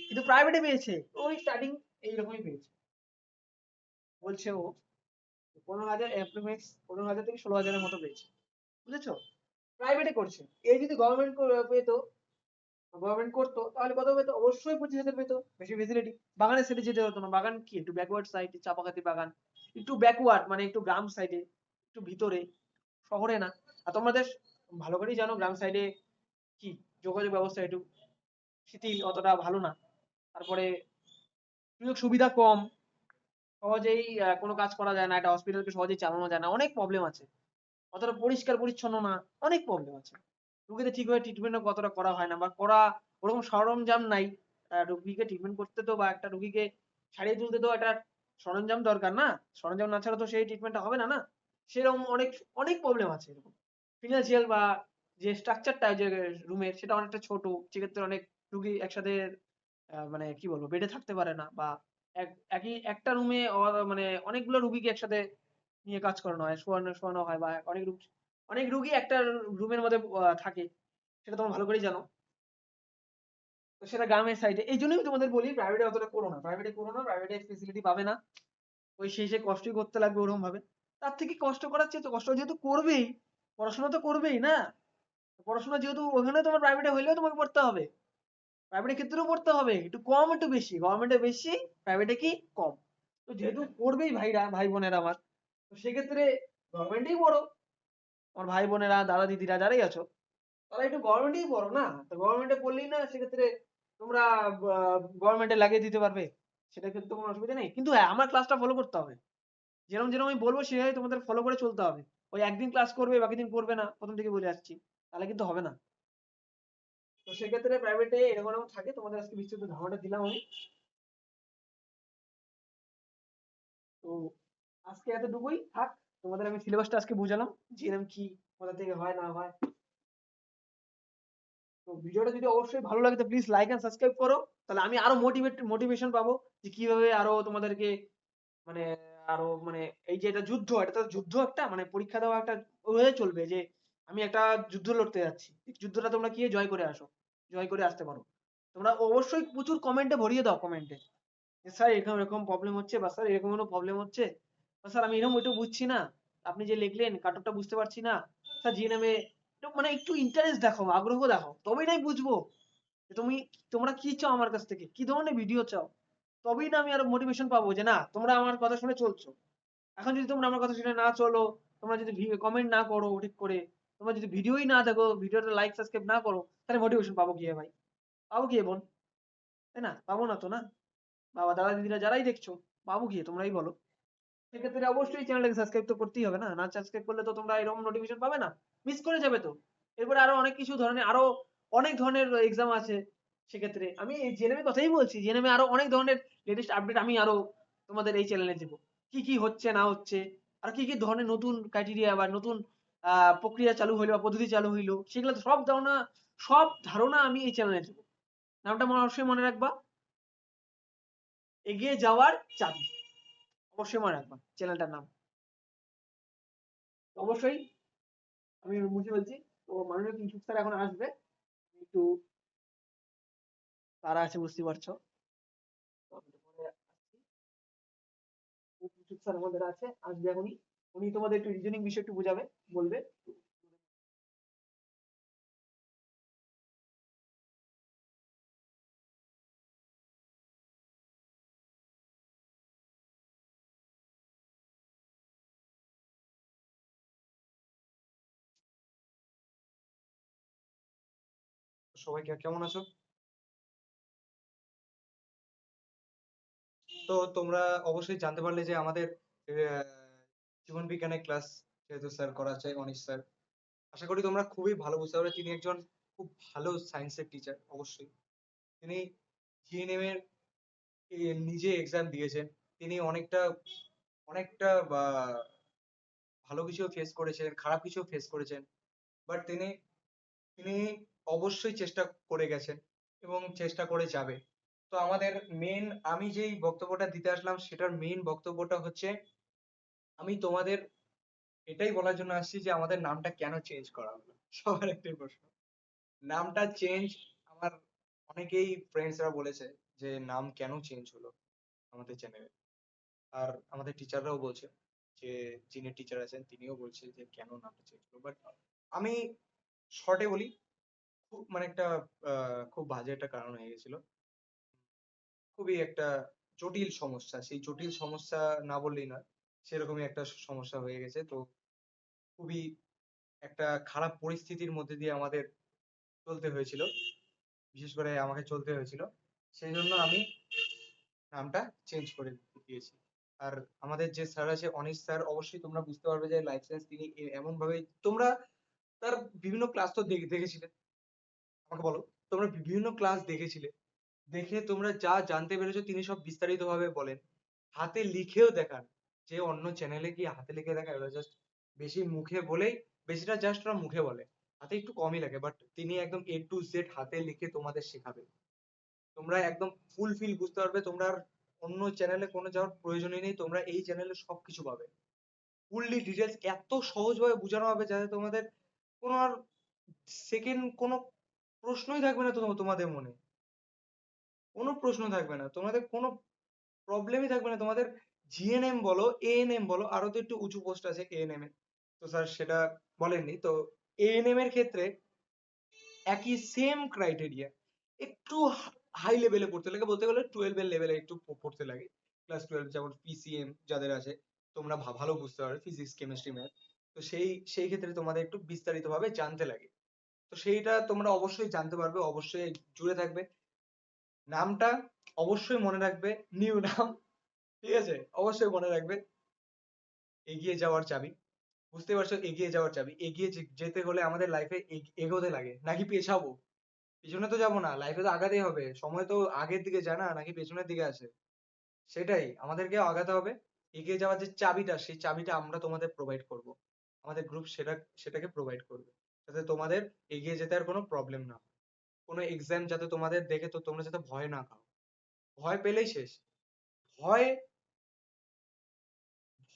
কিন্তু প্রাইভেটে পেয়েছে, ওই স্টার্টিং এইরকমই পেয়েছে, বলছে ও 15,000 অ্যাপ্রক্স, 15,000 থেকে 16,000-এর মতো পেয়েছে, বুঝেছো? প্রাইভেটে করছে। এই যদি গভর্নমেন্ট পেতো, গভর্নমেন্ট করতো, তাহলে কত পেতো? অবশ্যই 25,000 পেতো, বেশি ফেসিলিটি। বাগানের সাইডে যেতে হতো না, বাগান কি একটু ব্যাকওয়ার্ড সাইড, চা পাকাতি বাগান, একটু ব্যাকওয়ার্ড মানে একটু গ্রাম সাইডে, একটু ভিতরে, শহরে না। আর তোমাদের ভালো করেই জানো গ্রাম সাইডে কি যোগাযোগ ব্যবস্থা একটু শিথিল, অতটা ভালো না। তারপরে সুযোগ সুবিধা কম, সহজেই কোনো কাজ করা যায় না, একটা হসপিটালকে সহজেই চালানো যায় না, অনেক প্রবলেম আছে। অতটা পরিষ্কার পরিচ্ছন্ন না, অনেক প্রবলেম আছে। রুগীদের ঠিকভাবে ট্রিটমেন্টও কতটা করা হয় না, বা ওরকম সরঞ্জাম নাই। রুগীকে ট্রিটমেন্ট করতে তো, বা একটা রুগীকে সারিয়ে তুলতে তো একটা সরঞ্জাম দরকার না? সরঞ্জাম না ছাড়া তো সেই ট্রিটমেন্টটা হবে না, না? সেরকম অনেক অনেক প্রবলেম আছে এরকম। ফিনান্সিয়াল বা যে স্ট্রাকচারটা যে রুমের, সেটা অনেকটা ছোট, সেক্ষেত্রে অনেক রুগী একসাথে মানে কি বলবো, বেডে থাকতে পারে না, বা একটা রুমে মানে অনেকগুলো রুগীকে একসাথে নিয়ে কাজ করানো হয়, শোয়ানো হয়, বা অনেক রুগী একটা রুমের মধ্যে থাকে, সেটা তোমরা ভালো করেই জানো। তো সেটা গ্রামের সাইডে, এই জন্যই আমি তোমাদের বলি প্রাইভেটে অতটা করো না, প্রাইভেটে ফেসিলিটি পাবে না, ওই সেই কষ্টই করতে লাগবে ওরকম ভাবে। তার থেকে কষ্ট করার চেয়ে, তো কষ্ট যেহেতু করবেই, পড়াশোনা তো করবেই না, পড়াশোনা যেহেতু ওখানে তোমার প্রাইভেটে হইলেও তোমাকে পড়তে হবে, প্রাইভেটের ক্ষেত্রেও পড়তে হবে, একটু কম একটু বেশি, গভর্নমেন্টে বেশি, প্রাইভেটে কি কম। তো যেহেতু পড়বেই ভাই বোনেরা আমার, তো সেক্ষেত্রে গভর্নমেন্টেই পড়ো। আমার ভাই বোনেরা, দাদা দিদিরা যারাই আছো, তারা একটু গভর্নমেন্টেই পড়ো না, তো গভর্নমেন্টে পড়লেই না সেক্ষেত্রে তোমরা গভর্নমেন্টে লাগিয়ে দিতে পারবে, সেটা কিন্তু কোনো অসুবিধা নেই, কিন্তু হ্যাঁ আমার ক্লাসটা ফলো করতে হবে, যেরকম যেরকম আমি বলবো সেভাবে তোমাদের ফলো করে চলতে হবে। ওই একদিন ক্লাস করবে বাকি দিন করবে না, প্রথম থেকে বলে আসছি, তাহলে কিন্তু হবে না। তো সেক্ষেত্রে প্রাইভেটে এরকম এরকম থাকে, তোমাদের আজকে বিস্তারিত ধারণাটা দিলাম আমি। তো আজকে এতটুকুই থাক, তোমাদের আমি সিলেবাসটা আজকে বুঝালাম জিএনএম কি, কোথা থেকে হয় না হয়। তো ভিডিওটা যদি অবশ্যই ভালো লাগে তো প্লিজ লাইক এন্ড সাবস্ক্রাইব করো, তাহলে আমি আরো মোটিভেশন পাবো যে কিভাবে আরো তোমাদেরকে মানে আরো মানে এই যে এটা যুদ্ধ, এটা তো যুদ্ধ একটা মানে পরীক্ষা দেওয়া একটা হয়ে চলবে যে আমি একটা যুদ্ধ লড়তে যাচ্ছি, এই যুদ্ধটা তোমরা কি জয় করে আসো, জয় করে আসতে পারো। তোমরা অবশ্যই প্রচুর কমেন্টে ভরিয়ে দাও, কমেন্টে যে স্যার এরকম এরকম প্রবলেম হচ্ছে, বা স্যার এরকম কোনো প্রবলেম হচ্ছে, বা স্যার আমি এরকম ওইটা বুঝছি না, আপনি যে লিখলেন কাটকটা বুঝতে পারছি না, স্যার জিএনএমে মানে একটু ইন্টারেস্ট দেখো, আগ্রহ দেখো, তবেই নাই বুঝবো যে তোমরা কি চাও আমার কাছ থেকে, কি ধরনের ভিডিও চাও, তবেই না আমি আরো মোটিভেশন পাবো যে না তোমরা আমার কথা শুনে চলছো। এখন যদি তোমরা আমার কথা শুনে না চলো, তোমরা যদি কমেন্ট না করো ঠিক করে, তোমরা যদি ভিডিওই না দেখো, ভিডিওটা লাইক সাবস্ক্রাইব না করো, তাহলে মোটিভেশন পাবো কি ভাই, পাবো কি বোন, তাই না? পাবো না তো, না? বাবা দাদা দিদিরা যারাই দেখছো, পাবো কি তোমরাই বলো। সেক্ষেত্রে অবশ্যই চ্যানেলটাকে সাবস্ক্রাইব তো করতেই হবে, না? না সাবস্ক্রাইব করলে তো তোমরা এরকম নোটিফিকেশন পাবে না, মিস করে যাবে তো। এরপরে আরো অনেক কিছু ধরনের, আরো অনেক ধরনের এক্সাম আছে। সেক্ষেত্রে আমি জেএনএম এর কথাই বলছি, জেএনএম এ আরো অনেক ধরনের লেটেস্ট আপডেট আমি আরো তোমাদের এই চ্যানেলে দেবো, কি কি হচ্ছে না হচ্ছে, আর কি কি ধরনের নতুন ক্রাইটেরিয়া বা নতুন প্রক্রিয়া চালু হইলো বা পদ্ধতি চালু হইলো, সেগুলো তো সব ধারণা আমি এই চ্যানেলে দেবো। নামটা অবশ্যই মনে রাখবা, এগিয়ে যাওয়ার চাবি, অবশ্যই মনে রাখবা চ্যানেলটার নাম। অবশ্যই আমি মুছে বলছি। তো মাননীয় কিংশুক স্যার এখন আসবে, একটু তারা আছে বুঝতে পারছো। তো আমি তো পরে আসছি। কিংশুক স্যার আমাদের আছে, আসবে এখনই। উনি তোমাদের একটু রিজনিং বিষয় একটু বোঝাবে, বলবে। সবাই কেমন আছো? তো তোমরা অবশ্যই জানতে পারলে যে আমাদের আহ, জীবন বিজ্ঞানের ক্লাস যেহেতু স্যার করাচ্ছে অনিশ স্যার, আশা করি তোমরা খুবই ভালো বুঝতে পারবে। তিনি একজন খুব ভালো সায়েন্সের টিচার। অবশ্যই তিনি জিএনএম এর নিজে এক্সাম দিয়েছেন। তিনি অনেকটা অনেকটা ভালো কিছু ফেস করেছেন, খারাপ কিছু ফেস করেছেন, বাট তিনি তিনি অবশ্যই চেষ্টা করে গেছেন এবং চেষ্টা করে যাবে। তো আমাদের মেন, আমি যেই বক্তব্যটা দিতে আসলাম সেটার মেন বক্তব্যটা হচ্ছে, আমি তোমাদের এটাই বলার জন্য আসছি যে আমাদের নামটা কেন চেঞ্জ করা হলো। সবার একটাই প্রশ্ন, নামটা চেঞ্জ। আমার অনেকেই ফ্রেন্ডসরা বলেছে যে নাম কেন চেঞ্জ হলো আমাদের চ্যানেলে, আর আমাদের টিচাররাও বলছে, যে যিনি টিচার আছেন তিনিও বলছে যে কেন নামটা চেঞ্জ হলো। বাট আমি শর্টে বলি, খুব মানে একটা খুব বাজে একটা কারণ হয়ে গেছিল। খুবই একটা জটিল সমস্যা, সেই জটিল সমস্যা না বললেই নয়, সেরকমই একটা সমস্যা হয়ে গেছে। তো খুবই একটা খারাপ পরিস্থিতির মধ্যে দিয়ে আমাদের চলতে হয়েছিল, বিশেষ করে আমাকে চলতে হয়েছিল। সেই জন্য আমি নামটা চেঞ্জ করে দিয়েছি। আর আমাদের যে স্যার আছে অনিশ স্যার, অবশ্যই তোমরা বুঝতে পারবে যে লাইফ সায়েন্স তিনি এমন ভাবে, তোমরা তার বিভিন্ন ক্লাস তো দেখেছিলে, আমাকে বলো, তোমরা বিভিন্ন ক্লাস দেখেছিলে, দেখে তোমরা যা জানতে পেরেছো তিনি সব বিস্তারিত ভাবে বলেন, হাতে লিখেও দেখান। যে অন্য চ্যানেলে গিয়ে হাতে লিখে দেখায় ওরা জাস্ট বেশি মুখে বলেই, বেশিটা জাস্ট ওরা মুখে বলে, হাতে একটু কমই লাগে, বাট তিনি একদম A to Z হাতে লিখে তোমাদের শেখাবে। তোমরা একদম ফুলফিল বুঝতে পারবে, তোমরা আর অন্য চ্যানেলে কোনো যাওয়ার প্রয়োজনই নেই, তোমরা এই চ্যানেলে সবকিছু পাবে। ফুললি ডিটেলস এত সহজভাবে বোঝানো হবে যাতে তোমাদের কোনো আর সেকেন্ড কোনো প্রশ্নই থাকবে না তোমাদের মনে, কোনো প্রশ্ন থাকবে না তোমাদের, কোনো প্রবলেমই থাকবে না তোমাদের। জিএনএম বলো, এএনএম বলো, আরো তো একটু উঁচু পোস্ট আছে এএনএম এ, তো স্যার সেটা বলেননি। তো এএনএম এর ক্ষেত্রে একই সেম ক্রাইটেরিয়া, একটু হাই লেভেলে পড়তে লাগে, বলতে গেলে 12 এর লেভেলে একটু পড়তে লাগে। ক্লাস 12 যেমন পিসিএম যাদের আছে, তোমরা ভালো বুঝতে পারবে, ফিজিক্স কেমিস্ট্রি ম্যাথ। তো সেই ক্ষেত্রে তোমাদের একটু বিস্তারিত ভাবে জানতে লাগে। তো সেইটা তোমরা অবশ্যই জানতে পারবে, অবশ্যই জুড়ে থাকবে। নামটা অবশ্যই মনে রাখবে, নিউ নাম, ঠিক আছে? অবশ্যই মনে রাখবে, এগিয়ে যাওয়ার চাবি। বুঝতে পারছো এগিয়ে যাওয়ার চাবি। এগিয়ে যেতে হলে আমাদের লাইফে এগোতে লাগে নাকি পেছাবো? পিছনে তো যাবো না, লাইফে তো আগাতেই হবে। সময় তো আগের দিকে যায় না নাকি পেছনের দিকে আছে। সেটাই আমাদেরকেও আগাতে হবে। এগিয়ে যাওয়ার যে চাবিটা সেই চাবিটা আমরা তোমাদের প্রোভাইড করব। আমাদের গ্রুপ সেটাকে প্রোভাইড করবে, যাতে তোমাদের এগিয়ে যেতে আর কোনো প্রবলেম না হয়। কোনো এক্সাম যাতে তোমাদের দেখে তো তোমরা যাতে ভয় না খাও। ভয় পেলেই শেষ। ভয়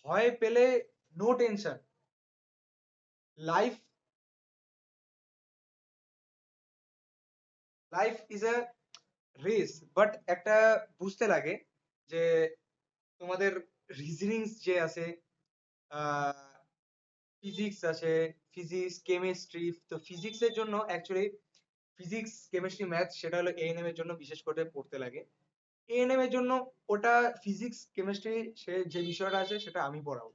ভয় পেলে no tension. Life life is a race, but একটা বুঝতে লাগে যে তোমাদের রিজনিংস যে আছে, ফিজিক্স আছে, ফিজিক্স কেমিস্ট্রি। তো ফিজিক্স এর জন্য অ্যাকচুয়ালি ফিজিক্স কেমিস্ট্রি ম্যাথ সেটা হলো এএনএম এর জন্য বিশেষ করে পড়তে লাগে। এএনএম এর জন্য ওটা ফিজিক্স কেমিস্ট্রি সে যে বিষয়টা আছে সেটা আমি পড়াবো।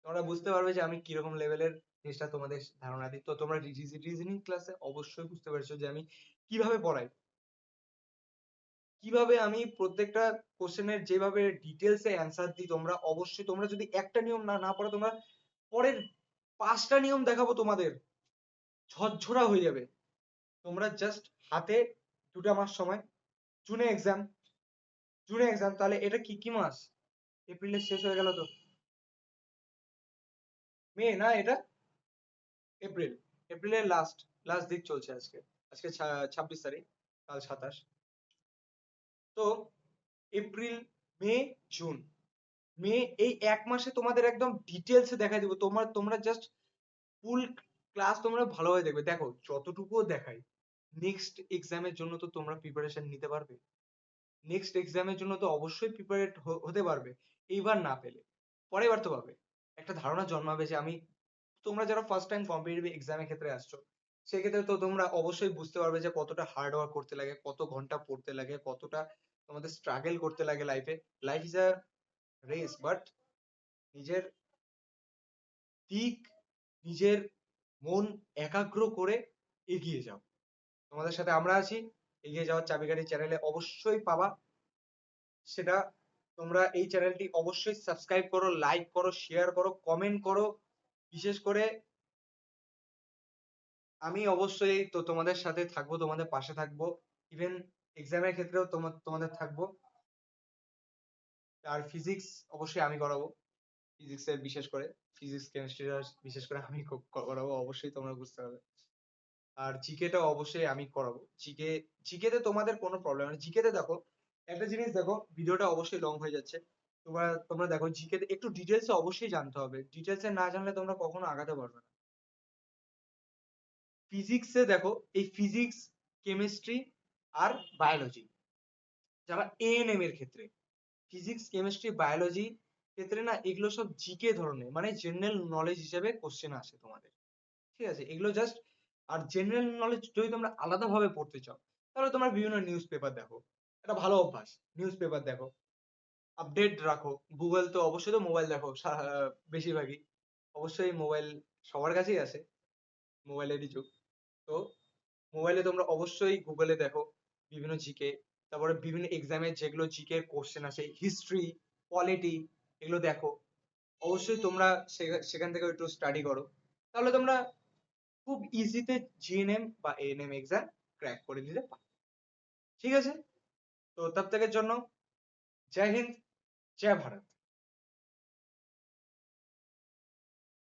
তোমরা বুঝতে পারবে যে আমি কিরকম লেভেলের জিনিসটা তোমাদের ধারণা দিই। তো তোমরা রিজনিং ক্লাসে অবশ্যই বুঝতে পেরেছো যে আমি কিভাবে পড়াই, কিভাবে আমি প্রত্যেকটা কোশ্চেনের যেভাবে ডিটেলস এ অ্যান্সার দিই। তোমরা অবশ্যই, তোমরা যদি একটা নিয়ম না পড়ো, তোমরা পরের 5টা নিয়ম দেখাবো তোমাদের, ঝরঝরা হয়ে যাবে। তোমরা জাস্ট হাতে 2টা মাস সময়। জুনে এক্সাম, তাহলে এটা কি মাস? এপ্রিলের শেষ হয়ে গেল তো। মে না এটা? এপ্রিল। এপ্রিলের লাস্ট লাস্ট দিক চলছে আজকে। আজকে 26 তারিখ, কাল 27। তো এপ্রিল, মে, জুন। মে, এই এক মাসে তোমাদের একদম ডিটেলসে দেখাই দেবো। তোমরা জাস্ট ফুল ক্লাস তোমরা ভালোভাবে দেখবে। দেখো যতটুকুও দেখাই, নেক্সট এক্সামের জন্য তো তোমরা প্রিপারেশন নিতে পারবে। নেক্সট এক্সামের জন্য তো অবশ্যই প্রিপারেড হতে পারবে। এইবার না পেলে পরের বার তো পাবে। একটা ধারণা জন্মাবে যে আমি, তোমরা যারা ফার্স্ট টাইম কম্পিটিটিভ এক্সামের ক্ষেত্রে আসছো, সেক্ষেত্রে তো তোমরা অবশ্যই বুঝতে পারবে যে কতটা হার্ড ওয়ার্ক করতে লাগে, কত ঘন্টা পড়তে লাগে, কতটা তোমাদের স্ট্রাগল করতে লাগে লাইফে। Life is a race, but নিজের দিক, নিজের মন একাগ্র করে এগিয়ে যাও। তোমাদের সাথে আমরা আছি। এগিয়ে যাওয়ার চাবিকাঠি চ্যানেলে অবশ্যই পাবা সেটা। তোমরা এই চ্যানেলটি অবশ্যই সাবস্ক্রাইব করো, লাইক করো, শেয়ার করো, কমেন্ট করো। বিশেষ করে আমি অবশ্যই তো তোমাদের সাথে থাকবো, তোমাদের পাশে থাকবো। ইভেন এক্সামের ক্ষেত্রেও তোমাদের থাকবো। আর ফিজিক্স অবশ্যই আমি করাবো। ফিজিক্স এর বিশেষ করে, ফিজিক্স কেমিস্ট্রি বিশেষ করে আমি করাবো, অবশ্যই তোমরা বুঝতে পারবে। আর জিকেটা অবশ্যই আমি করাবো। জিকে তে তোমাদের কোনো প্রবলেম নেই। জিকে তে দেখো একটা জিনিস, দেখো ভিডিওটা অবশ্যই লং হয়ে যাচ্ছে। তোমরা দেখো জিকে তে একটু ডিটেলস অবশ্যই জানতে হবে। ডিটেলস এ না জানলে তোমরা কখনো আগাতে পারবে না। ফিজিক্সে দেখো, এই ফিজিক্স, কেমিস্ট্রি আর বায়োলজি, যারা এএনএম এর ক্ষেত্রে, ফিজিক্স কেমিস্ট্রি বায়োলজি ক্ষেত্রে না, এগুলো সব জিকে ধরনের, মানে জেনারেল নলেজ হিসেবে কোশ্চেন আসে তোমাদের। ঠিক আছে, এগুলো জাস্ট। আর জেনারেল নলেজ যদি তোমরা আলাদাভাবে পড়তে চাও, তাহলে তোমরা বিভিন্ন নিউজ পেপার দেখো। এটা ভালো অভ্যাস, নিউজ পেপার দেখো, আপডেট রাখো। গুগল তো অবশ্যই, তো মোবাইল দেখো বেশিরভাগই। অবশ্যই মোবাইল সবার কাছেই আছে, মোবাইলেরই যুগ। তো মোবাইলে তোমরা অবশ্যই গুগলে দেখো বিভিন্ন জিকে, তারপরে বিভিন্ন এক্সামের যেগুলো জিকে এর কোশ্চেন আসে, হিস্ট্রি, পলিটি, এগুলো দেখো। অবশ্যই তোমরা সেখান থেকে একটু স্টাডি করো, তাহলে তোমরা খুব ইজিতে জিএনএম বা এএনএম এক্সাম ক্র্যাক করে দিতে পারো। ঠিক আছে, তো তব তকের জন্য জয় হিন্দ, জয় ভারত।